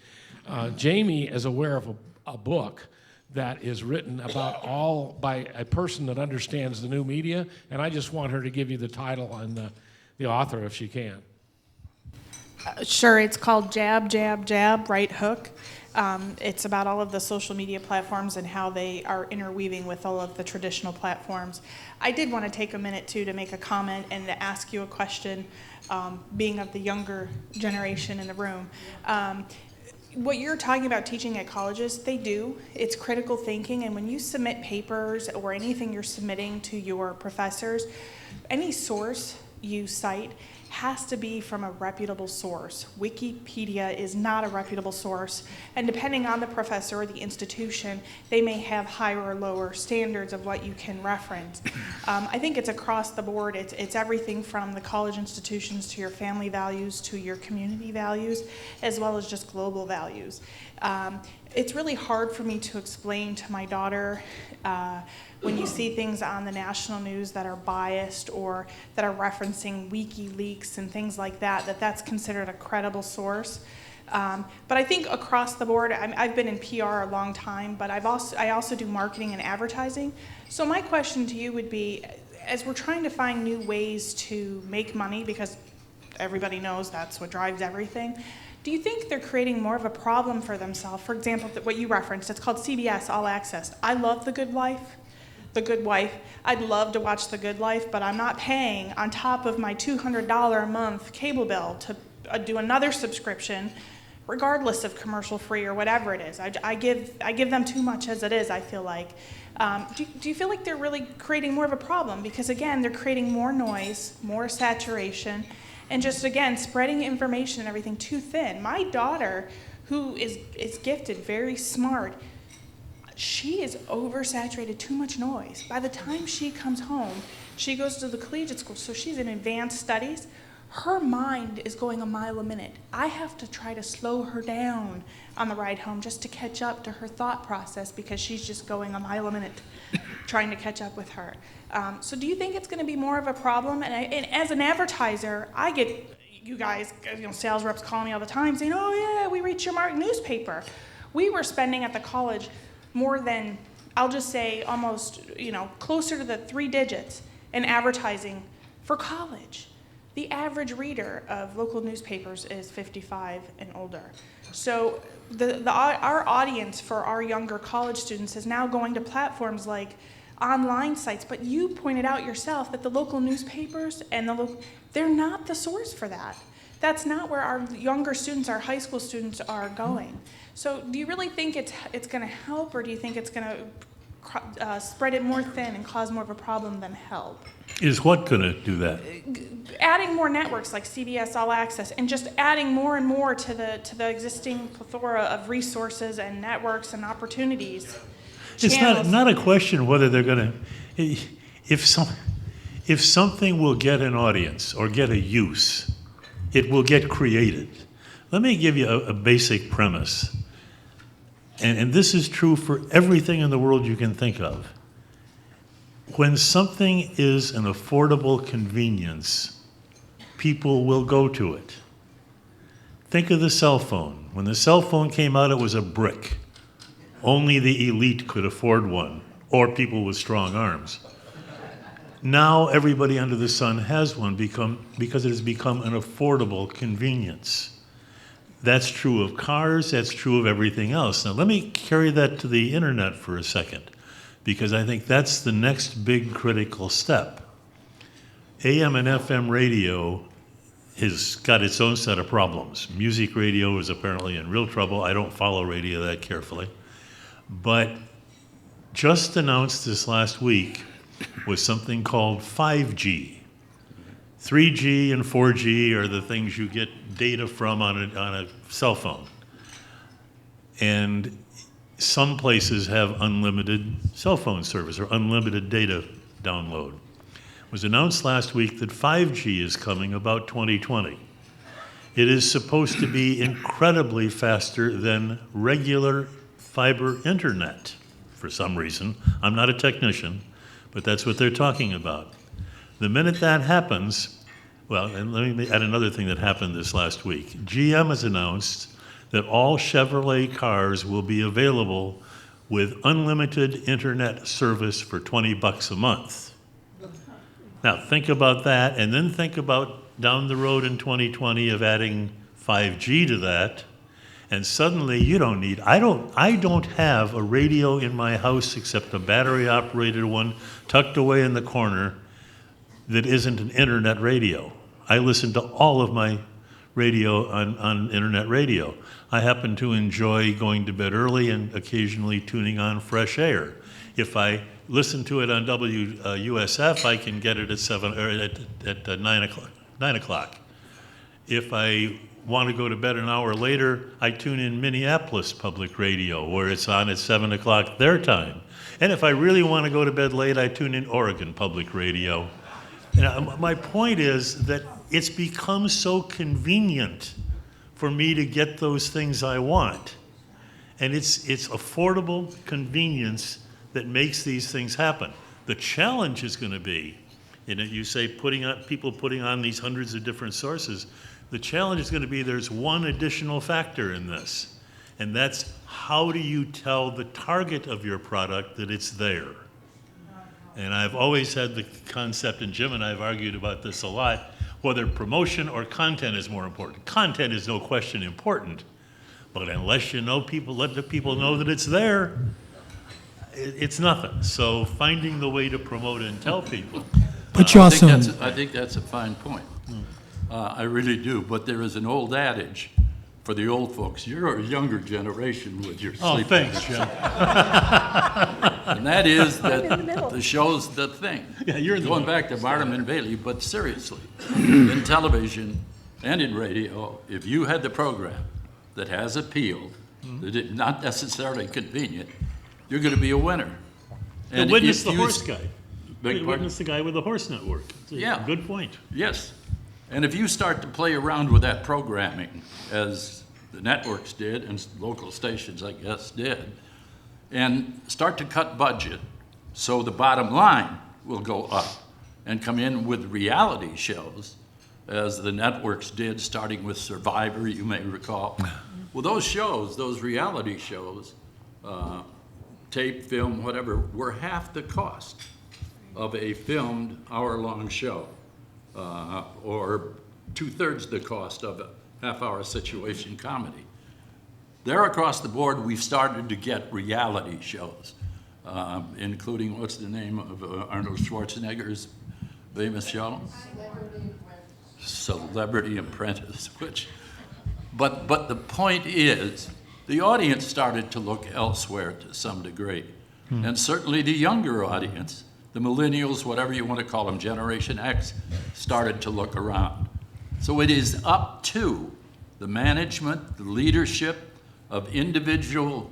Speaker 8: Jamie is aware of a book that is written about all by a person that understands the new media, and I just want her to give you the title and the author if she can.
Speaker 9: Sure, it's called Jab, Jab, Jab, Right Hook. It's about all of the social media platforms and how they are interweaving with all of the traditional platforms. I did want to take a minute, too, to make a comment and to ask you a question, being of the younger generation in the room. What you're talking about teaching at colleges, they do. It's critical thinking, and when you submit papers or anything you're submitting to your professors, any source you cite has to be from a reputable source. Wikipedia is not a reputable source, and depending on the professor or the institution, they may have higher or lower standards of what you can reference. I think it's across the board. It's everything from the college institutions to your family values to your community values, as well as just global values. It's really hard for me to explain to my daughter when you see things on the national news that are biased or that are referencing WikiLeaks and things like that, that's considered a credible source. But I think across the board, I've been in PR a long time, but I also do marketing and advertising. So my question to you would be, as we're trying to find new ways to make money, because everybody knows that's what drives everything, do you think they're creating more of a problem for themselves? For example, what you referenced, it's called CBS All Access. I love The Good Wife. The Good Wife. I'd love to watch The Good Life, but I'm not paying on top of my $200 a month cable bill to do another subscription, regardless of commercial free or whatever it is. I give them too much as it is, I feel like. Do you feel like they're really creating more of a problem? Because again, they're creating more noise, more saturation, and just again, spreading information and everything too thin. My daughter, who is gifted, very smart, she is oversaturated, too much noise. By the time she comes home, she goes to the collegiate school, so she's in advanced studies. Her mind is going a mile a minute. I have to try to slow her down on the ride home just to catch up to her thought process because she's just going a mile a minute trying to catch up with her. So do you think it's going to be more of a problem? And as an advertiser, I get you guys, sales reps calling me all the time saying, oh yeah, we reach your newspaper. We were spending at the college more than, I'll just say almost, closer to the 3 digits in advertising for college. The average reader of local newspapers is 55 and older. So our audience for our younger college students is now going to platforms like online sites, but you pointed out yourself that the local newspapers and they're not the source for that. That's not where our younger students, our high school students are going. So do you really think it's going to help, or do you think it's going to spread it more thin and cause more of a problem than help?
Speaker 2: Is what going to do that?
Speaker 9: Adding more networks like CBS All Access and just adding more and more to the existing plethora of resources and networks and opportunities.
Speaker 2: It's not a question whether they're going to, if something will get an audience or get a use, it will get created. Let me give you a basic premise. And this is true for everything in the world you can think of. When something is an affordable convenience, people will go to it. Think of the cell phone. When the cell phone came out, it was a brick. Only the elite could afford one, or people with strong arms. Now everybody under the sun has one because it has become an affordable convenience. That's true of cars, that's true of everything else. Now let me carry that to the internet for a second, because I think that's the next big critical step. AM and FM radio has got its own set of problems. Music radio is apparently in real trouble. I don't follow radio that carefully. But just announced this last week was something called 5G. 3G and 4G are the things you get data from on a cell phone. And some places have unlimited cell phone service or unlimited data download. It was announced last week that 5G is coming about 2020. It is supposed to be incredibly faster than regular fiber internet for some reason. I'm not a technician, but that's what they're talking about. The minute that happens, well, and let me add another thing that happened this last week. GM has announced that all Chevrolet cars will be available with unlimited internet service for $20 a month. Now think about that, and then think about down the road in 2020 of adding 5G to that, and suddenly you don't need, I don't have a radio in my house except a battery operated one tucked away in the corner that isn't an internet radio. I listen to all of my radio on internet radio. I happen to enjoy going to bed early and occasionally tuning on Fresh Air. If I listen to it on WUSF, I can get it at 9 o'clock. If I want to go to bed an hour later, I tune in Minneapolis Public Radio, where it's on at 7 o'clock their time. And if I really want to go to bed late, I tune in Oregon Public Radio. And my point is that it's become so convenient for me to get those things I want. And it's affordable convenience that makes these things happen. The challenge is going to be, you say people putting on these hundreds of different sources, the challenge is going to be there's one additional factor in this, and that's how do you tell the target of your product that it's there? And I've always had the concept, and Jim and I have argued about this a lot, whether promotion or content is more important. Content is no question important, but unless you know people, let the people know that it's there, it's nothing. So finding the way to promote and tell people.
Speaker 1: But you also,
Speaker 4: I think that's a fine point. I really do. But there is an old adage for the old folks. You're a younger generation with your sleep.
Speaker 2: Oh, thanks, Jim.
Speaker 4: And that is that the show's the thing.
Speaker 2: Yeah, you're in the
Speaker 4: Going back to Barnum and Bailey, but seriously, in television and in radio, if you had the program that has appeal, that is not necessarily convenient, you're going to be a winner.
Speaker 2: And witness the horse guy.
Speaker 4: Beg pardon?
Speaker 2: Witness the guy with the horse network.
Speaker 4: Yeah.
Speaker 2: Good point.
Speaker 4: Yes. And if you start to play around with that programming, as the networks did and local stations, I guess, did, and start to cut budget so the bottom line will go up and come in with reality shows, as the networks did, starting with Survivor, you may recall. Well, those shows, those reality shows, tape, film, whatever, were half the cost of a filmed hour-long show, or 2/3 the cost of a half-hour situation comedy. There across the board, we've started to get reality shows, including, what's the name of Arnold Schwarzenegger's famous show? Celebrity Apprentice, but the point is, the audience started to look elsewhere to some degree. And certainly the younger audience, the millennials, whatever you want to call them, Generation X, started to look around. So it is up to the management, the leadership of individual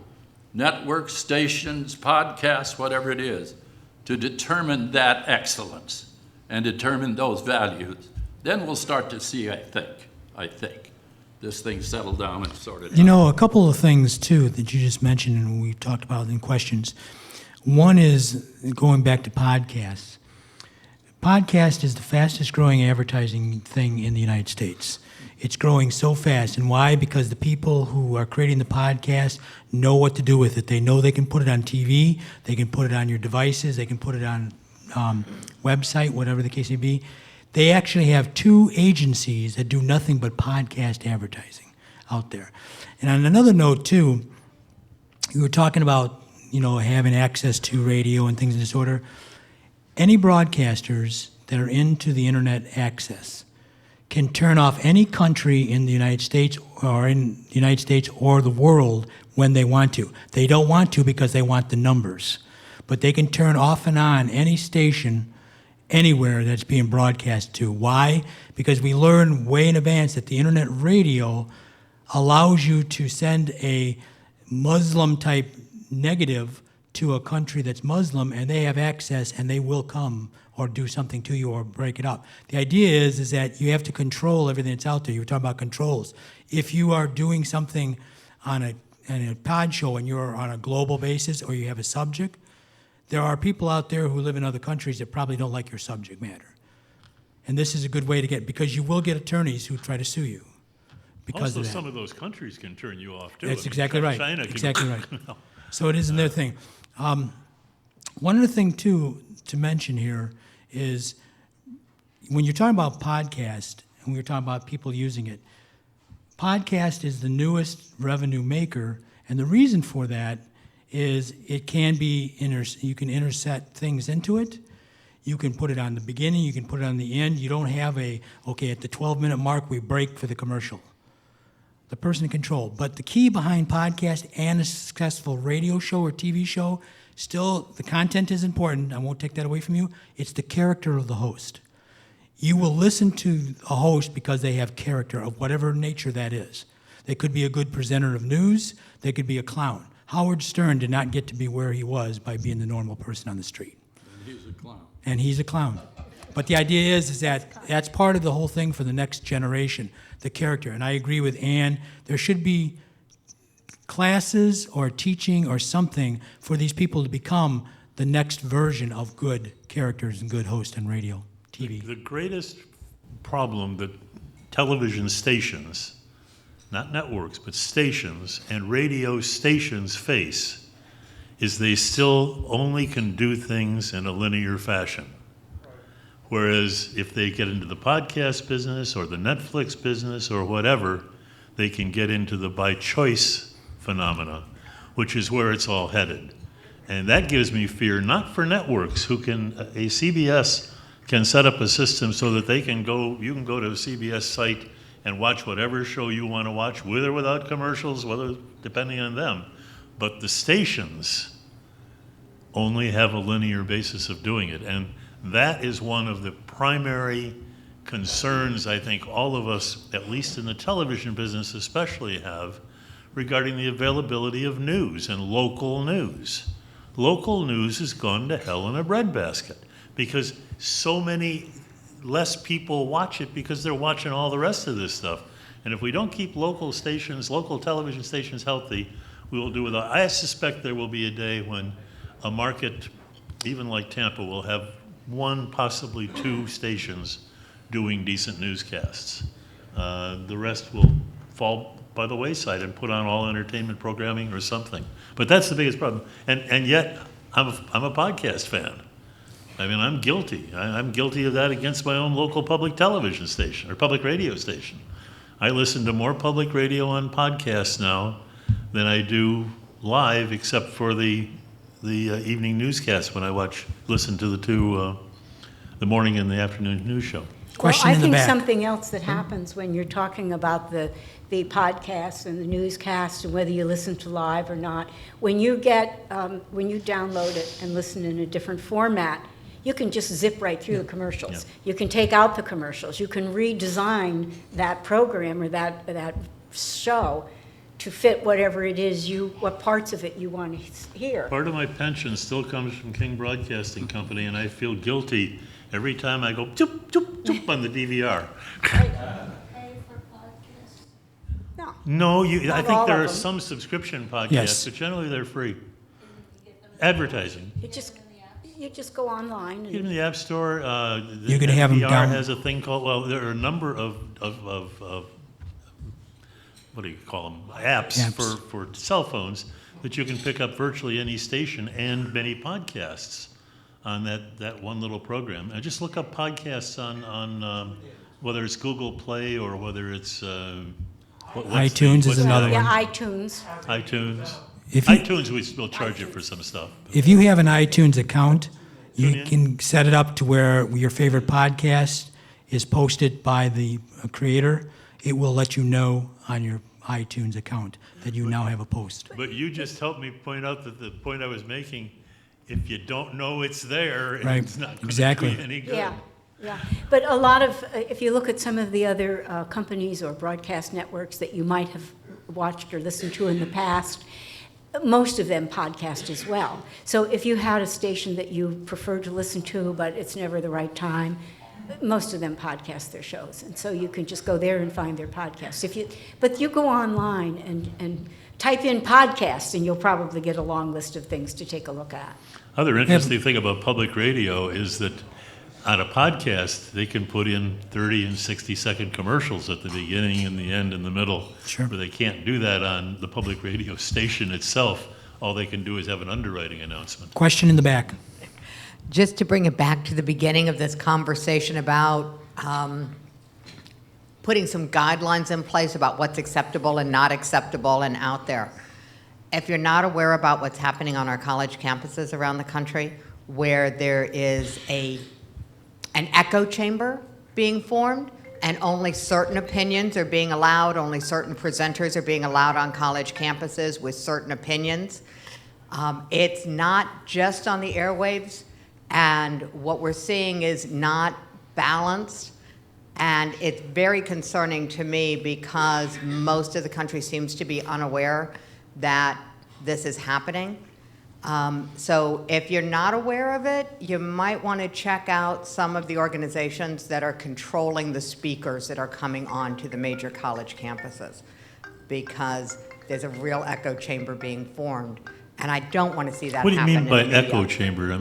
Speaker 4: networks, stations, podcasts, whatever it is, to determine that excellence and determine those values. Then we'll start to see, I think, this thing settle down and sort it
Speaker 1: You
Speaker 4: out.
Speaker 1: know, a couple of things too that you just mentioned and we talked about in questions. One is going back to podcasts. Podcast is the fastest growing advertising thing in the United States. It's growing so fast. And why? Because the people who are creating the podcast know what to do with it. They know they can put it on TV, they can put it on your devices, they can put it on website, whatever the case may be. They actually have 2 agencies that do nothing but podcast advertising out there. And on another note, too, you were talking about, having access to radio and things in this order. Any broadcasters that are into the internet access can turn off any country in the United States or the world when they want to. They don't want to because they want the numbers. But they can turn off and on any station anywhere that's being broadcast to. Why? Because we learn way in advance that the internet radio allows you to send a Muslim-type negative to a country that's Muslim, and they have access, and they will come or do something to you or break it up. The idea is that you have to control everything that's out there. You were talking about controls. If you are doing something on a pod show and you're on a global basis or you have a subject, there are people out there who live in other countries that probably don't like your subject matter. And this is a good way to get, because you will get attorneys who try to sue you because
Speaker 2: Also,
Speaker 1: of that.
Speaker 2: some of those countries can turn you off, too.
Speaker 1: That's
Speaker 2: I mean,
Speaker 1: exactly right.
Speaker 2: China can-
Speaker 1: Exactly right. So it is another thing. One other thing, too, to mention here is when you're talking about podcast and when you're talking about people using it, podcast is the newest revenue maker, and the reason for that is it can be, you can intersect things into it. You can put it on the beginning, you can put it on the end. You don't have at the 12-minute mark, we break for the commercial. The person in control. But the key behind podcast and a successful radio show or TV show, still the content is important. I won't take that away from you. It's the character of the host. You will listen to a host because they have character of whatever nature that is. They could be a good presenter of news. They could be a clown. Howard Stern did not get to be where he was by being the normal person on the street.
Speaker 4: And he's a clown.
Speaker 1: And he's a clown. But the idea is that that's part of the whole thing for the next generation, the character. And I agree with Ann. There should be classes or teaching or something for these people to become the next version of good characters and good hosts on radio, TV.
Speaker 2: The greatest problem that television stations, not networks, but stations and radio stations face is they still only can do things in a linear fashion. Whereas if they get into the podcast business or the Netflix business or whatever, they can get into the by choice phenomena, which is where it's all headed. And that gives me fear, not for networks who can, a CBS can set up a system so that you can go to a CBS site and watch whatever show you want to watch, with or without commercials, depending on them. But the stations only have a linear basis of doing it. And that is one of the primary concerns I think all of us, at least in the television business especially, have regarding the availability of news and local news. Local news has gone to hell in a breadbasket because so many less people watch it because they're watching all the rest of this stuff. And if we don't keep local television stations healthy, we will do without. I suspect there will be a day when a market, even like Tampa, will have one, possibly two stations doing decent newscasts. The rest will fall by the wayside and put on all entertainment programming or something. But that's the biggest problem. And yet, I'm a podcast fan. I mean, I'm guilty. I'm guilty of that against my own local public television station or public radio station. I listen to more public radio on podcasts now than I do live, except for the evening newscasts when I listen to the morning and the afternoon news show.
Speaker 1: Question
Speaker 3: Well,
Speaker 1: in the
Speaker 3: I think
Speaker 1: back.
Speaker 3: something else that happens when you're talking about the podcasts and the newscasts and whether you listen to live or not, when you download it and listen in a different format, you can just zip right through the commercials.
Speaker 2: Yeah.
Speaker 3: You can take out the commercials. You can redesign that program or that show to fit whatever it is what parts of it you want to hear.
Speaker 2: Part of my pension still comes from King Broadcasting Company, and I feel guilty every time I go choop, choop, choop on the DVR. No, I
Speaker 3: Not
Speaker 2: think
Speaker 3: all
Speaker 2: there
Speaker 3: of
Speaker 2: are
Speaker 3: them.
Speaker 2: some subscription podcasts,
Speaker 1: Yes.
Speaker 2: but generally they're free. Advertising.
Speaker 3: You just go online
Speaker 2: Even
Speaker 3: and,
Speaker 2: the App Store,
Speaker 1: You can have 'em
Speaker 2: NPR
Speaker 1: down-
Speaker 2: has a thing called, well, there are a number of what do you call them? Apps
Speaker 1: Apps.
Speaker 2: for cell phones that you can pick up virtually any station and many podcasts on that one little program. Just look up podcasts on whether it's Google Play or whether it's
Speaker 1: iTunes is another
Speaker 3: yeah,
Speaker 1: one.
Speaker 3: iTunes.
Speaker 2: iTunes.
Speaker 1: If you-
Speaker 2: iTunes, we will charge you for some stuff.
Speaker 1: If you have an iTunes account, you
Speaker 2: Tune in.
Speaker 1: can set it up to where your favorite podcast is posted by the creator. It will let you know on your iTunes account that you now have a post.
Speaker 2: But you just helped me point out that the point I was making, if you don't know it's there,
Speaker 1: Right,
Speaker 2: it's not going to
Speaker 1: exactly.
Speaker 2: do you any good.
Speaker 3: Yeah. But a lot of, if you look at some of the other companies or broadcast networks that you might have watched or listened to in the past, most of them podcast as well. So if you had a station that you prefer to listen to, but it's never the right time, most of them podcast their shows. And so you can just go there and find their podcasts. But you go online and type in podcasts, and you'll probably get a long list of things to take a look at.
Speaker 2: Other interesting thing about public radio is that on a podcast, they can put in 30 and 60-second commercials at the beginning and the end and the middle.
Speaker 1: Sure.
Speaker 2: But they can't do that on the public radio station itself. All they can do is have an underwriting announcement.
Speaker 1: Question in the back.
Speaker 10: Just to bring it back to the beginning of this conversation about putting some guidelines in place about what's acceptable and not acceptable and out there. If you're not aware about what's happening on our college campuses around the country, where there is an echo chamber being formed, and only certain opinions are being allowed, only certain presenters are being allowed on college campuses with certain opinions. It's not just on the airwaves, and what we're seeing is not balanced, and it's very concerning to me because most of the country seems to be unaware that this is happening. So if you're not aware of it, you might want to check out some of the organizations that are controlling the speakers that are coming on to the major college campuses, because there's a real echo chamber being formed, and I don't want to see that
Speaker 2: What do you
Speaker 10: happen
Speaker 2: mean by
Speaker 10: in the media.
Speaker 2: echo chamber?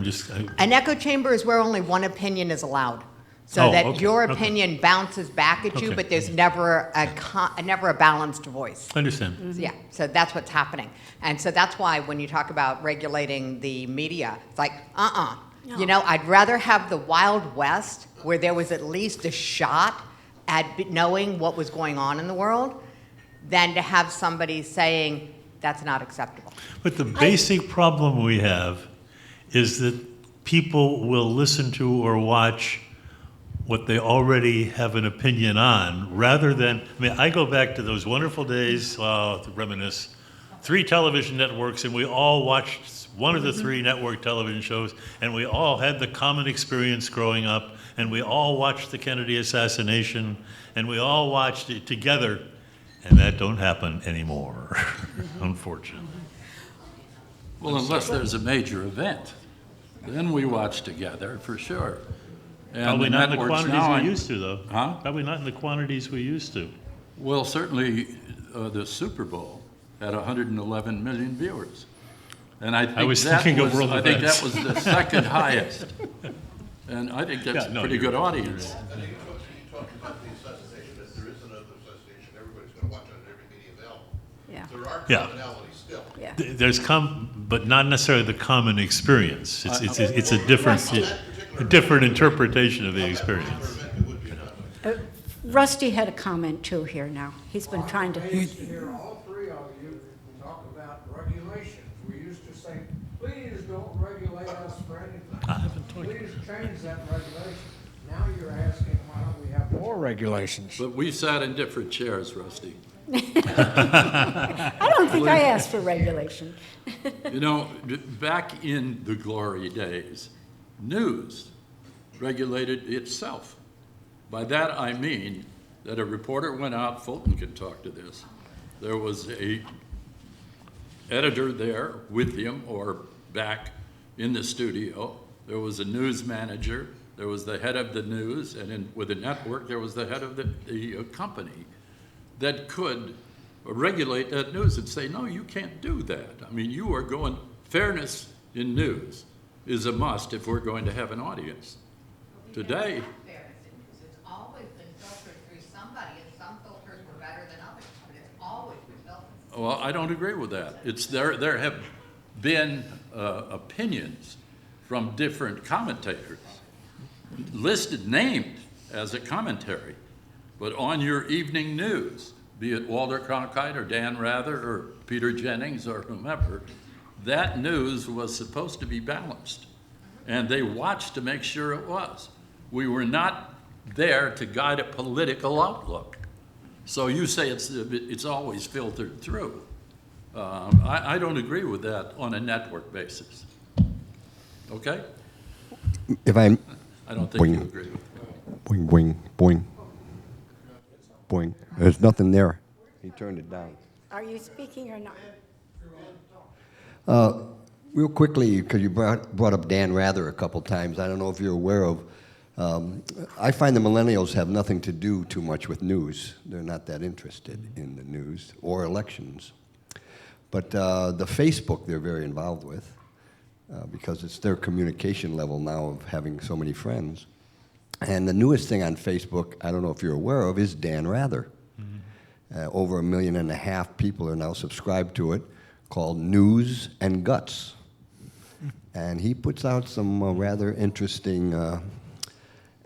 Speaker 10: An echo chamber is where only one opinion is allowed, so
Speaker 2: Oh,
Speaker 10: that
Speaker 2: okay,
Speaker 10: your
Speaker 2: okay.
Speaker 10: opinion bounces back at you,
Speaker 2: Okay.
Speaker 10: but there's never a balanced voice.
Speaker 2: Understand.
Speaker 10: Yeah, so that's what's happening. And so that's why when you talk about regulating the media, it's like, You know, I'd rather have the Wild West where there was at least a shot at knowing what was going on in the world than to have somebody saying that's not acceptable.
Speaker 2: But the basic problem we have is that people will listen to or watch what they already have an opinion on, rather than, I go back to those wonderful days, to reminisce, 3 television networks, and we all watched one of the 3 network television shows, and we all had the common experience growing up, and we all watched the Kennedy assassination, and we all watched it together, and that don't happen anymore, unfortunately.
Speaker 4: Well, unless there's a major event, then we watch together for sure. And
Speaker 2: Probably not in the
Speaker 4: networks
Speaker 2: quantities
Speaker 4: now,
Speaker 2: we used to, though.
Speaker 4: Huh?
Speaker 2: Probably not in the quantities we used to.
Speaker 4: Well, certainly the Super Bowl had 111 million viewers. And I think
Speaker 2: was
Speaker 4: that
Speaker 2: thinking of
Speaker 4: was,
Speaker 2: world
Speaker 4: I think that
Speaker 2: events.
Speaker 4: was the second highest. And I think that's
Speaker 2: Yeah,
Speaker 4: a
Speaker 2: no,
Speaker 4: pretty
Speaker 2: you're
Speaker 4: good
Speaker 2: right.
Speaker 4: audience.
Speaker 6: I think it's what you talk about the assassination, if there is another assassination, everybody's gonna watch it on every media available.
Speaker 3: Yeah.
Speaker 6: There are
Speaker 2: Yeah.
Speaker 6: commonalities still.
Speaker 3: Yeah.
Speaker 2: There's but not necessarily the common experience. It's a different interpretation of the experience.
Speaker 3: Rusty had a comment too here now. He's been trying to.
Speaker 11: I used to hear all 3 of you talk about regulations. We used to say, please don't regulate us for anything. Please change that regulation. Now you're asking, why don't we have more regulations?
Speaker 4: But we sat in different chairs, Rusty.
Speaker 3: I don't think I asked for regulation.
Speaker 4: You know, back in the glory days, news regulated itself. By that I mean that a reporter went out, Fulton can talk to this, there was a editor there with him or back in the studio, there was a news manager, there was the head of the news, and with the network there was the head of the company that could regulate that news and say, no, you can't do that. I mean, you are going, fairness in news is a must if we're going to have an audience. Today,
Speaker 10: It's always been filtered through somebody, and some filters were better than others, but it's always been filtered.
Speaker 4: well, I don't agree with that. It's there have been opinions from different commentators, listed, named as a commentary, but on your evening news, be it Walter Cronkite or Dan Rather or Peter Jennings or whomever, that news was supposed to be balanced. And they watched to make sure it was. We were not there to guide a political outlook. So you say it's always filtered through. I don't agree with that on a network basis. Okay?
Speaker 12: If I'm,
Speaker 4: I don't think you
Speaker 12: Boing.
Speaker 4: agree with that.
Speaker 12: boing, boing, boing, boing. There's nothing there. He turned it down.
Speaker 3: Are you speaking or not?
Speaker 12: Real quickly, because you brought up Dan Rather a couple times, I don't know if you're aware of, I find the millennials have nothing to do too much with news. They're not that interested in the news or elections. But the Facebook they're very involved with, because it's their communication level now of having so many friends. And the newest thing on Facebook, I don't know if you're aware of, is Dan Rather. Over 1.5 million people are now subscribed to it, called News and Guts. And he puts out some rather interesting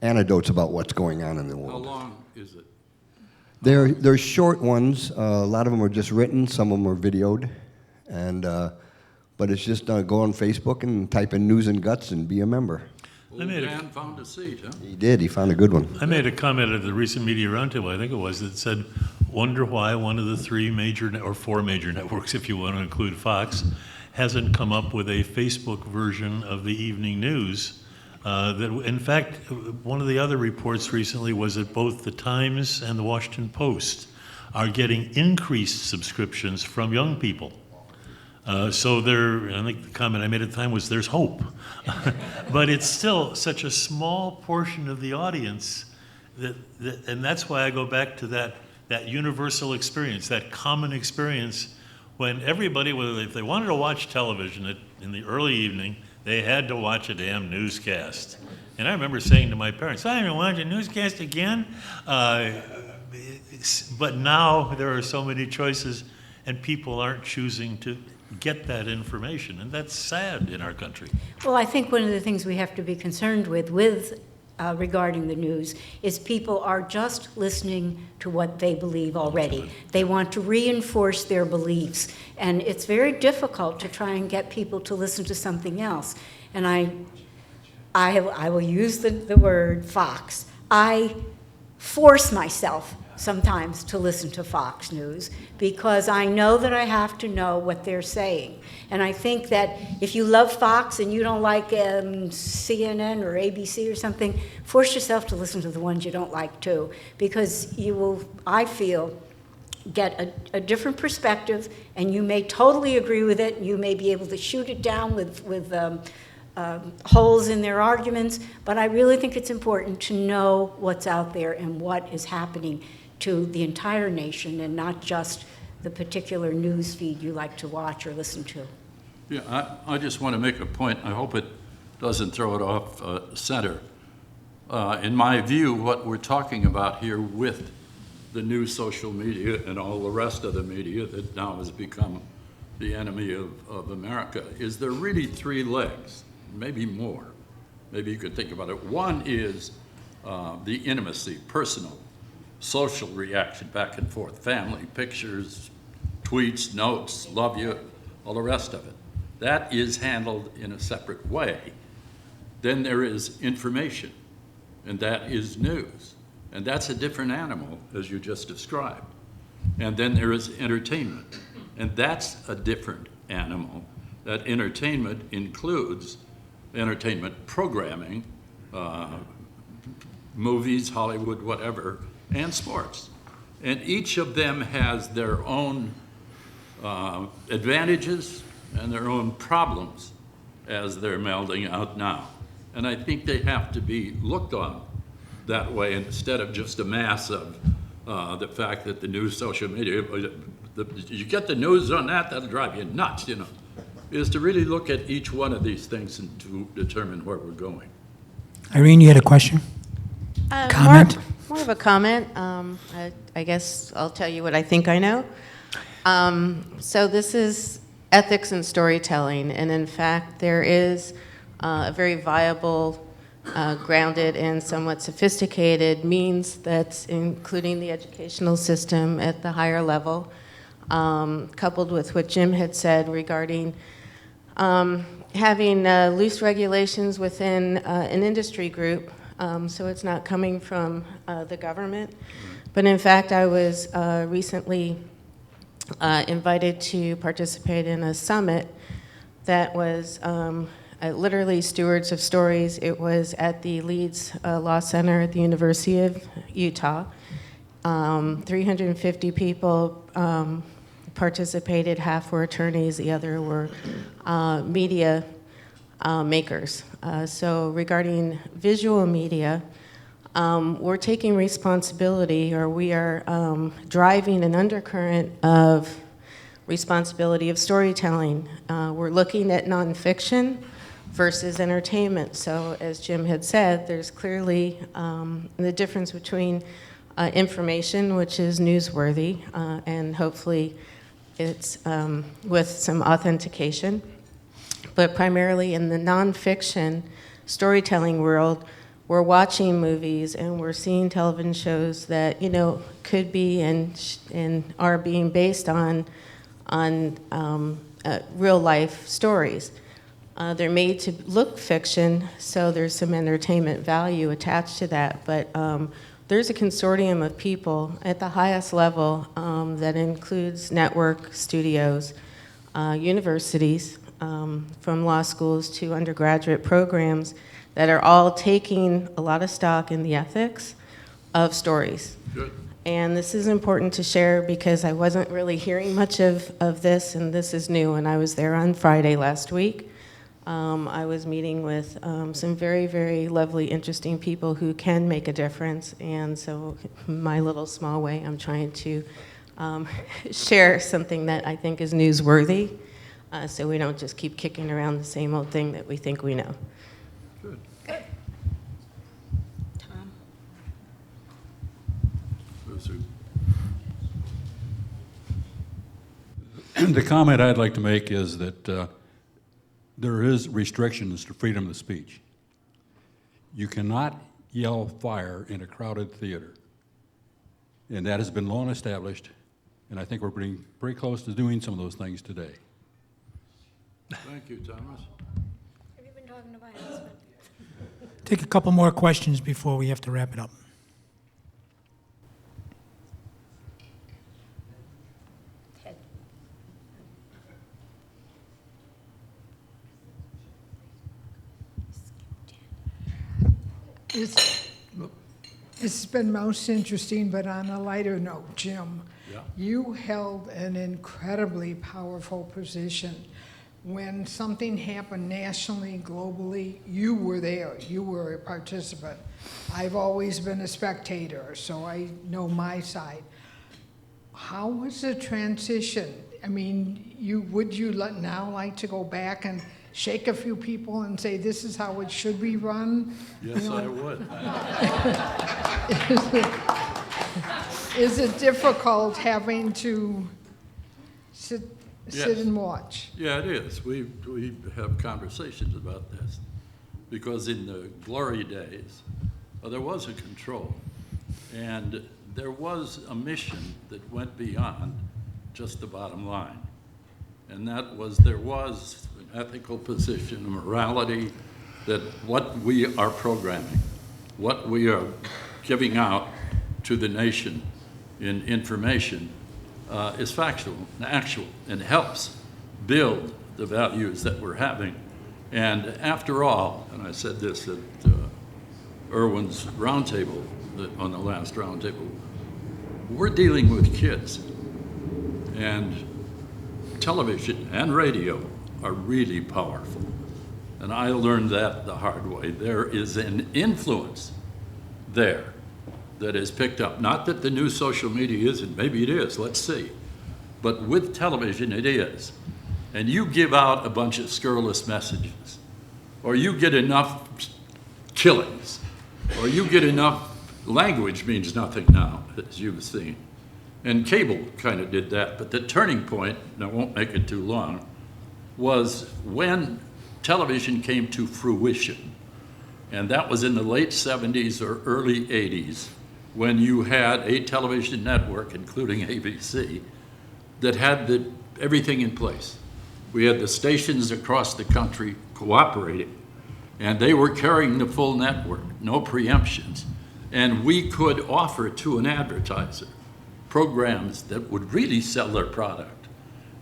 Speaker 12: anecdotes about what's going on in the
Speaker 4: How
Speaker 12: world.
Speaker 4: long is it?
Speaker 12: They're short ones. A lot of them are just written. Some of them are videoed. And, but it's just go on Facebook and type in News and Guts and be a member.
Speaker 4: Old Dan found a seat, huh?
Speaker 12: He did. He found a good one.
Speaker 2: I made a comment at the recent media roundtable, I think it was, that said, wonder why one of the 3 major, or 4 major networks, if you want to include Fox, hasn't come up with a Facebook version of the evening news. That, in fact, one of the other reports recently was that both the Times and the Washington Post are getting increased subscriptions from young people. So there, I think the comment I made at the time was, there's hope. But it's still such a small portion of the audience and that's why I go back to that universal experience, that common experience, when everybody, if they wanted to watch television in the early evening, they had to watch a damn newscast. And I remember saying to my parents, I don't watch a newscast again. But now there are so many choices, and people aren't choosing to get that information, and that's sad in our country.
Speaker 3: Well, I think one of the things we have to be concerned with regarding the news is people are just listening to what they believe already. They want to reinforce their beliefs, and it's very difficult to try and get people to listen to something else. And I will use the word Fox. I force myself sometimes to listen to Fox News because I know that I have to know what they're saying. And I think that if you love Fox and you don't like CNN or ABC or something, force yourself to listen to the ones you don't like too, because you will, I feel, get a different perspective, and you may totally agree with it, and you may be able to shoot it down with holes in their arguments, but I really think it's important to know what's out there and what is happening to the entire nation and not just the particular news feed you like to watch or listen to.
Speaker 4: Yeah, I just want to make a point. I hope it doesn't throw it off center. In my view, what we're talking about here with the new social media and all the rest of the media that now has become the enemy of America is there are really 3 legs, maybe more. Maybe you could think about it. One is the intimacy, personal, social reaction back and forth, family, pictures, tweets, notes, love you, all the rest of it. That is handled in a separate way. Then there is information, and that is news. And that's a different animal, as you just described. And then there is entertainment, and that's a different animal. That entertainment includes entertainment programming, movies, Hollywood, whatever, and sports. And each of them has their own advantages and their own problems as they're melding out now. And I think they have to be looked on that way instead of just a mass of the fact that the new social media, you get the news on that, that'll drive you nuts, is to really look at each one of these things and to determine where we're going.
Speaker 1: Irene, you had a question? Comment?
Speaker 13: More of a comment. I guess I'll tell you what I think I know. So this is ethics and storytelling, and in fact, there is a very viable, grounded, and somewhat sophisticated means that's including the educational system at the higher level, coupled with what Jim had said regarding having loose regulations within an industry group, so it's not coming from the government. But in fact, I was recently invited to participate in a summit that was literally Stewards of Stories. It was at the Leeds Law Center at the University of Utah. 350 people participated, half were attorneys, the other were media makers. So regarding visual media, we're taking responsibility, or we are driving an undercurrent of responsibility of storytelling. We're looking at nonfiction versus entertainment. So as Jim had said, there's clearly the difference between information, which is newsworthy, and hopefully it's with some authentication. But primarily in the nonfiction storytelling world, we're watching movies and we're seeing television shows that, could be and are being based on real life stories. They're made to look fiction, so there's some entertainment value attached to that. But there's a consortium of people at the highest level that includes network studios, universities, from law schools to undergraduate programs that are all taking a lot of stock in the ethics of stories.
Speaker 4: Good.
Speaker 13: And this is important to share because I wasn't really hearing much of this, and this is new. And I was there on Friday last week. I was meeting with some very, very lovely, interesting people who can make a difference. And so my little small way, I'm trying to share something that I think is newsworthy, so we don't just keep kicking around the same old thing that we think we know.
Speaker 4: Good.
Speaker 13: Tom?
Speaker 14: The comment I'd like to make is that there is restrictions to freedom of speech. You cannot yell fire in a crowded theater. And that has been long established, and I think we're pretty close to doing some of those things today.
Speaker 4: Thank you, Thomas.
Speaker 3: Have you been talking to my husband?
Speaker 1: Take a couple more questions before we have to wrap it up.
Speaker 3: Ted.
Speaker 11: It's been most interesting, but on a lighter note, Jim,
Speaker 4: Yeah.
Speaker 11: you held an incredibly powerful position. When something happened nationally, globally, you were there. You were a participant. I've always been a spectator, so I know my side. How was the transition? I mean, would you now like to go back and shake a few people and say, this is how it should be run?
Speaker 4: Yes, I would.
Speaker 11: Is it difficult having to sit
Speaker 4: Yes.
Speaker 11: and watch?
Speaker 4: Yeah, it is. We have conversations about this because in the glory days, there was a control, and there was a mission that went beyond just the bottom line, and that was there was an ethical position, a morality, that what we are programming, what we are giving out to the nation in information is factual and actual and helps build the values that we're having. And after all, and I said this at Irwin's roundtable, on the last roundtable, we're dealing with kids. And television and radio are really powerful. And I learned that the hard way. There is an influence there that is picked up. Not that the new social media isn't, maybe it is, let's see. but with television it is. And you give out a bunch of scurrilous messages, or you get enough killings, or you get enough, language means nothing now, as you've seen. And cable kind of did that, but the turning point, and I won't make it too long, was when television came to fruition. And that was in the late 70s or early 80s, when you had a television network, including ABC, that had everything in place. We had the stations across the country cooperating, and they were carrying the full network, no preemptions. And we could offer to an advertiser programs that would really sell their product.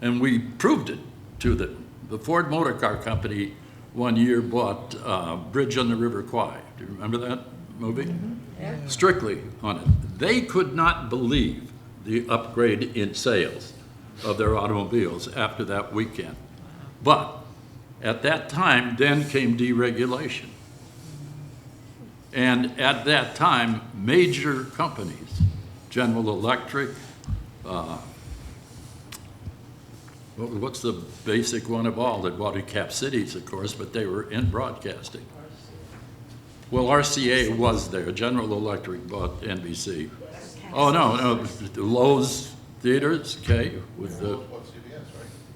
Speaker 4: And we proved it to them. The Ford Motor Car Company one year bought Bridge on the River Kwai. Do you remember that movie? Mm-hmm. Yeah. Strictly on it. They could not believe the upgrade in sales of their automobiles after that weekend. But at that time, then came deregulation. And at that time, major companies, General Electric, what's the basic one of all that bought Cap Cities, of course, but they were in broadcasting. Well, RCA was there. General Electric bought NBC. Oh, no, the Lowe's Theaters, okay, with the,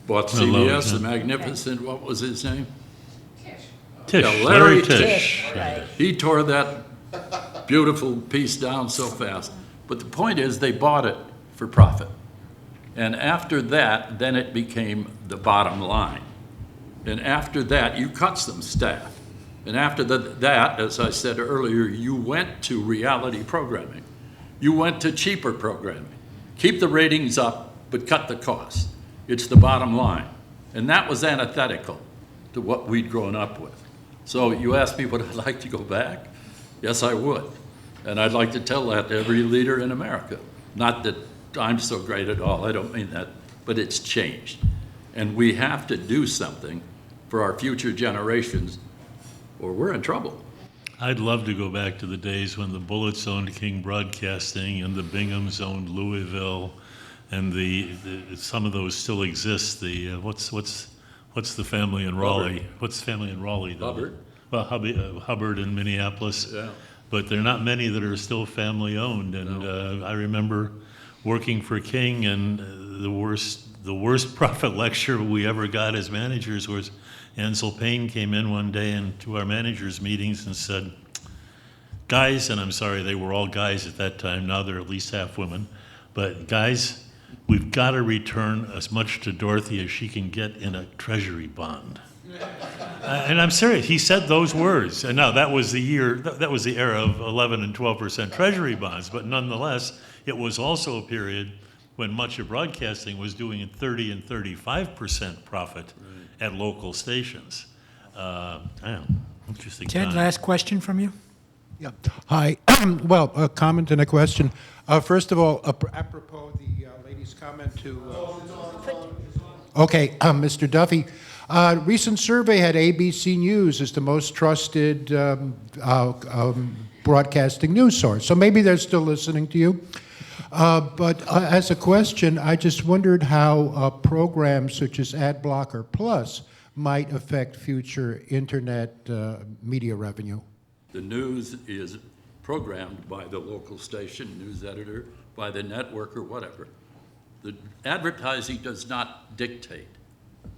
Speaker 4: bought CBS, the magnificent, what was his name?
Speaker 2: Tisch.
Speaker 4: Yeah, Larry
Speaker 2: Tisch.
Speaker 4: He tore that beautiful piece down so fast. But the point is, they bought it for profit. And after that, then it became the bottom line. And after that, you cut some staff. And after that, as I said earlier, you went to reality programming. You went to cheaper programming. Keep the ratings up, but cut the costs. It's the bottom line. And that was antithetical to what we'd grown up with. So you ask me, would I like to go back? Yes, I would. And I'd like to tell that to every leader in America. Not that I'm so great at all, I don't mean that, but it's changed. And we have to do something for our future generations, or we're in trouble.
Speaker 2: I'd love to go back to the days when the Bullets owned King Broadcasting and the Binghams owned Louisville, and some of those still exist. The what's the family in Raleigh? What's the family in Raleigh?
Speaker 4: Hubbard.
Speaker 2: Well, Hubbard in Minneapolis.
Speaker 4: Yeah.
Speaker 2: But there are not many that are still family owned. And I remember working for King, and the worst profit lecture we ever got as managers was Ansel Payne came in one day to our managers' meetings and said, guys, and I'm sorry, they were all guys at that time, now they're at least half women, but guys, we've got to return as much to Dorothy as she can get in a treasury bond. And I'm serious, he said those words. And now that was the era of 11 and 12% treasury bonds, but nonetheless, it was also a period when much of broadcasting was doing 30 and 35% profit at local stations. Interesting
Speaker 1: Ted,
Speaker 2: time.
Speaker 1: last question from you?
Speaker 11: Yeah. Hi. Well, a comment and a question. First of all, apropos the lady's comment to... Okay, Mr. Duffy. Recent survey had ABC News as the most trusted broadcasting news source. So maybe they're still listening to you. But as a question, I just wondered how programs such as AdBlocker Plus might affect future internet media revenue.
Speaker 4: The news is programmed by the local station, news editor, by the network or whatever. The advertising does not dictate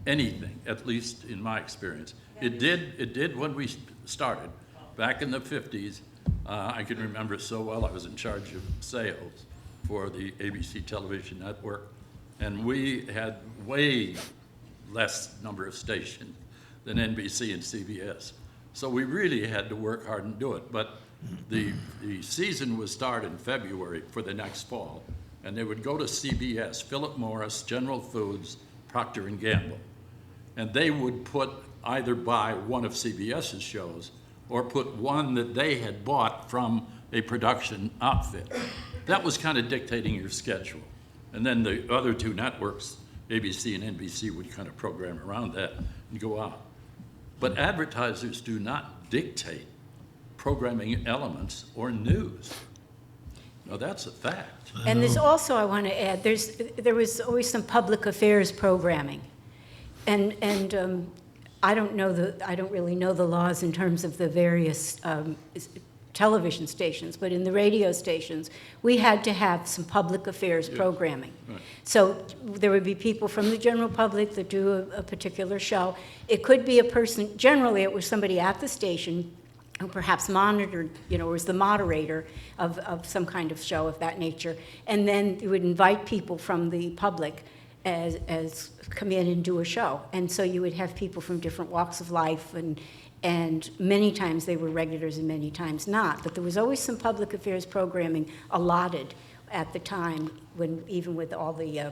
Speaker 4: anything, at least in my experience. It did when we started, back in the 50s. I can remember it so well. I was in charge of sales for the ABC television network, and we had way less number of stations than NBC and CBS. So we really had to work hard and do it. But the season would start in February for the next fall, and they would go to CBS, Philip Morris, General Foods, Procter & Gamble, and they would either buy one of CBS's shows or put one that they had bought from a production outfit. That was kind of dictating your schedule. And then the other two networks, ABC and NBC, would kind of program around that and go out. But advertisers do not dictate programming elements or news. Now, that's a fact.
Speaker 3: And there's also, I want to add, there was always some public affairs programming. And I don't really know the laws in terms of the various television stations, but in the radio stations, we had to have some public affairs programming.
Speaker 4: Right.
Speaker 3: So there would be people from the general public that do a particular show. It could be a person, generally it was somebody at the station who perhaps monitored, was the moderator of some kind of show of that nature. And then you would invite people from the public as come in and do a show. And so you would have people from different walks of life, and many times they were regulars and many times not. But there was always some public affairs programming allotted at the time, even with all the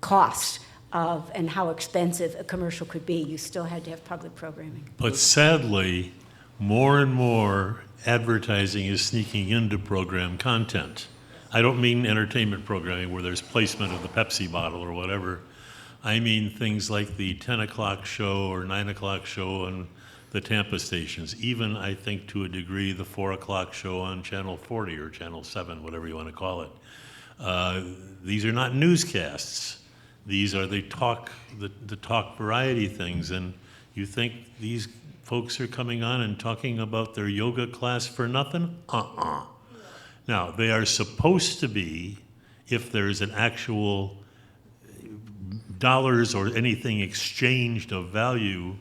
Speaker 3: costs of and how expensive a commercial could be, you still had to have public programming.
Speaker 2: But sadly, more and more advertising is sneaking into program content. I don't mean entertainment programming where there's placement of the Pepsi bottle or whatever. I mean things like the 10 o'clock show or 9 o'clock show on the Tampa stations, even I think to a degree the 4 o'clock show on Channel 40 or Channel 7, whatever you want to call it. These are not newscasts. These are the talk variety things, and you think these folks are coming on and talking about their yoga class for nothing? Now, they are supposed to be, if there's an actual dollars or anything exchanged of value,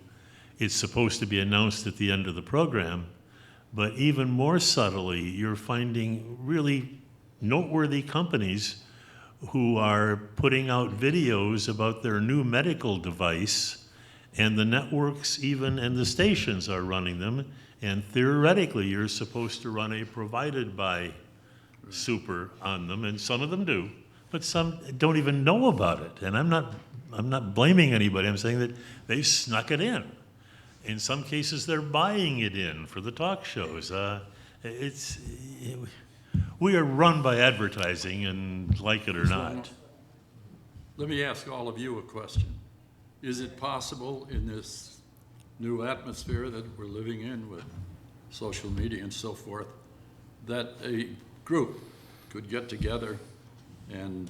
Speaker 2: it's supposed to be announced at the end of the program. But even more subtly, you're finding really noteworthy companies who are putting out videos about their new medical device, and the networks even and the stations are running them, and theoretically you're supposed to run a provided by super on them, and some of them do, but some don't even know about it. And I'm not blaming anybody. I'm saying that they snuck it in. In some cases, they're buying it in for the talk shows. We are run by advertising, and like it or not.
Speaker 4: Let me ask all of you a question. Is it possible in this new atmosphere that we're living in with social media and so forth, that a group could get together and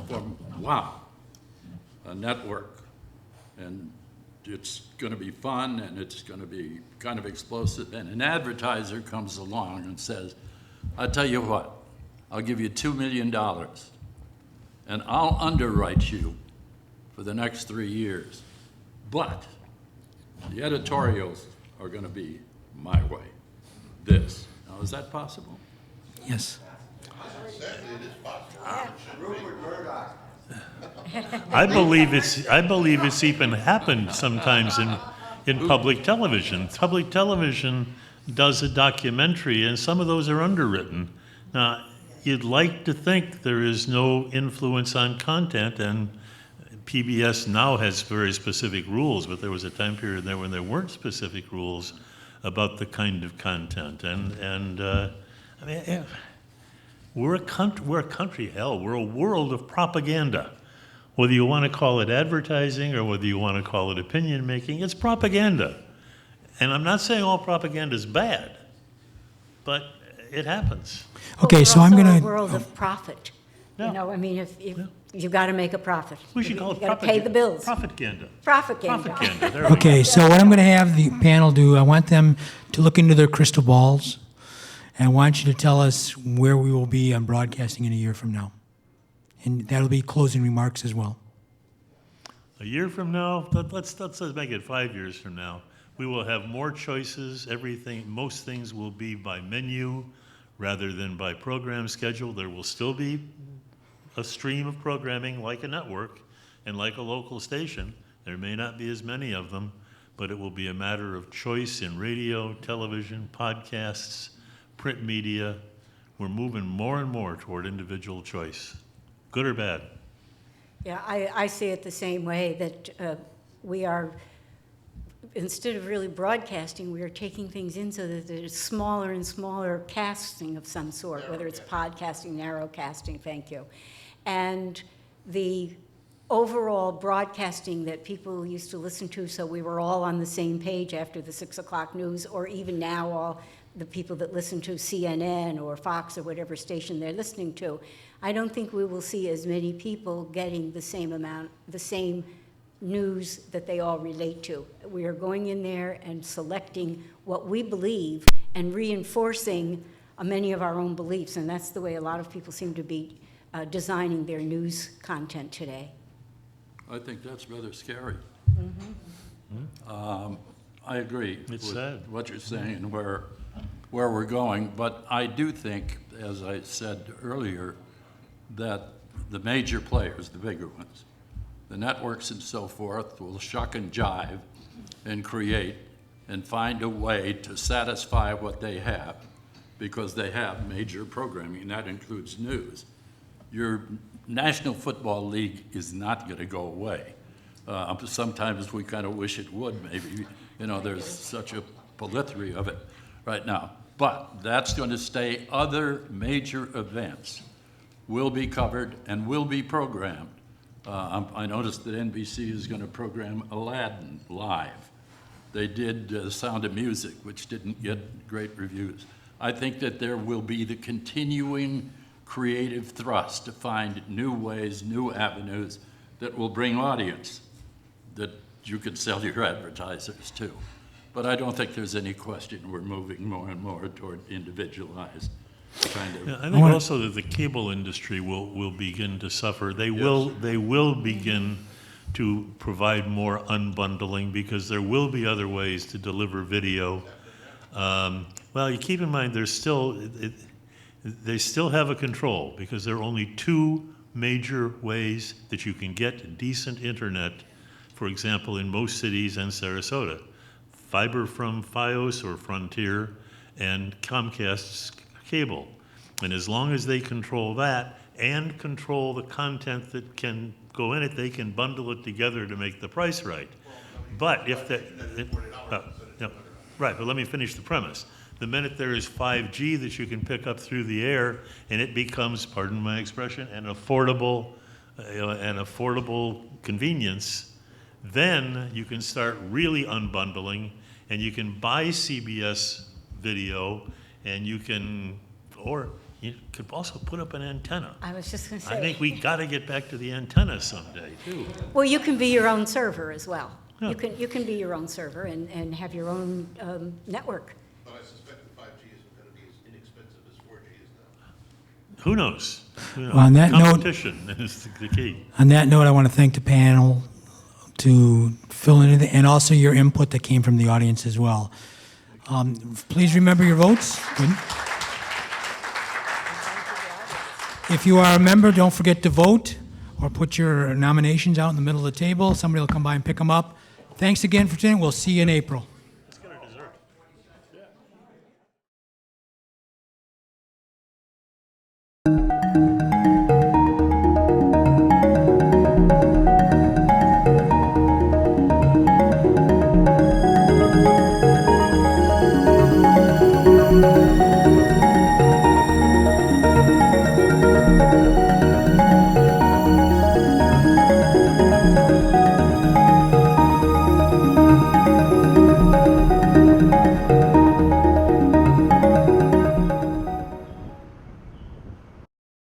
Speaker 4: form, a network, and it's going to be fun and it's going to be kind of explosive, and an advertiser comes along and says, I'll tell you what, I'll give you $2 million and I'll underwrite you for the next 3 years, but the editorials are going to be my way, this. Now, is that possible?
Speaker 1: Yes.
Speaker 2: I believe it's even happened sometimes in public television. Public television does a documentary, and some of those are underwritten. Now, you'd like to think there is no influence on content, and PBS now has very specific rules, but there was a time period there when there weren't specific rules about the kind of content. And I mean, we're a country, hell, we're a world of propaganda. Whether you want to call it advertising or whether you want to call it opinion making, it's propaganda. And I'm not saying all propaganda is bad, but it happens.
Speaker 1: Okay, so I'm going to...
Speaker 3: It's also a world of profit.
Speaker 2: Yeah.
Speaker 3: You know, I mean, if you've got to make a profit.
Speaker 2: We should call it
Speaker 3: You've got to pay the bills.
Speaker 2: Propaganda.
Speaker 3: Propaganda.
Speaker 2: Propaganda. There we go.
Speaker 1: Okay, so what I'm going to have the panel do, I want them to look into their crystal balls, and I want you to tell us where we will be on broadcasting in a year from now. And that'll be closing remarks as well.
Speaker 2: A year from now, let's make it 5 years from now. We will have more choices. Most things will be by menu rather than by program schedule. There will still be a stream of programming like a network and like a local station. There may not be as many of them, but it will be a matter of choice in radio, television, podcasts, print media. We're moving more and more toward individual choice. Good or bad?
Speaker 3: Yeah, I see it the same way, that we are, instead of really broadcasting, we are taking things in so that there's smaller and smaller casting of some sort, whether it's podcasting, narrowcasting, thank you. And the overall broadcasting that people used to listen to, so we were all on the same page after the 6 o'clock news, or even now all the people that listen to CNN or Fox or whatever station they're listening to. I don't think we will see as many people getting the same news that they all relate to. We are going in there and selecting what we believe and reinforcing many of our own beliefs, and that's the way a lot of people seem to be designing their news content today.
Speaker 4: I think that's rather scary. I agree with
Speaker 2: sad.
Speaker 4: what you're saying and where we're going, but I do think, as I said earlier, that the major players, the bigger ones, the networks and so forth, will shuck and jive and create and find a way to satisfy what they have, because they have major programming, and that includes news. Your National Football League is not going to go away. Sometimes we kind of wish it would, maybe. You know, there's such a plethora of it right now. But that's going to stay. Other major events will be covered and will be programmed. I noticed that NBC is going to program Aladdin live. They did Sound of Music, which didn't get great reviews. I think that there will be the continuing creative thrust to find new ways, new avenues that will bring audience that you can sell your advertisers to. But I don't think there's any question we're moving more and more toward individualized kind of.
Speaker 2: Yeah, I think also that the cable industry will begin to suffer. They will begin to provide more unbundling, because there will be other ways to deliver video. Well, you keep in mind, there's still they still have a control, because there are only two major ways that you can get decent internet, for example, in most cities and Sarasota. Fiber from Fios or Frontier and Comcast's cable. And as long as they control that and control the content that can go in it, they can bundle it together to make the price right. But if that, right, but let me finish the premise. The minute there is 5G that you can pick up through the air, and it becomes, pardon my expression, an affordable convenience, then you can start really unbundling, and you can buy CBS video, and you can, or you could also put up an antenna.
Speaker 3: I was just going to say.
Speaker 2: I think we got to get back to the antenna someday, too.
Speaker 3: Well, you can be your own server as well.
Speaker 2: Yeah.
Speaker 3: You can be your own server and have your own network.
Speaker 6: But I suspect the 5G isn't going to be as inexpensive as 4G is now.
Speaker 2: Who knows?
Speaker 1: Well, on that note-
Speaker 2: Competition is the key.
Speaker 1: On that note, I want to thank the panel to fill in, and also your input that came from the audience as well. Please remember your votes. Good. If you are a member, don't forget to vote or put your nominations out in the middle of the table. Somebody will come by and pick them up. Thanks again for attending. We'll see you in April.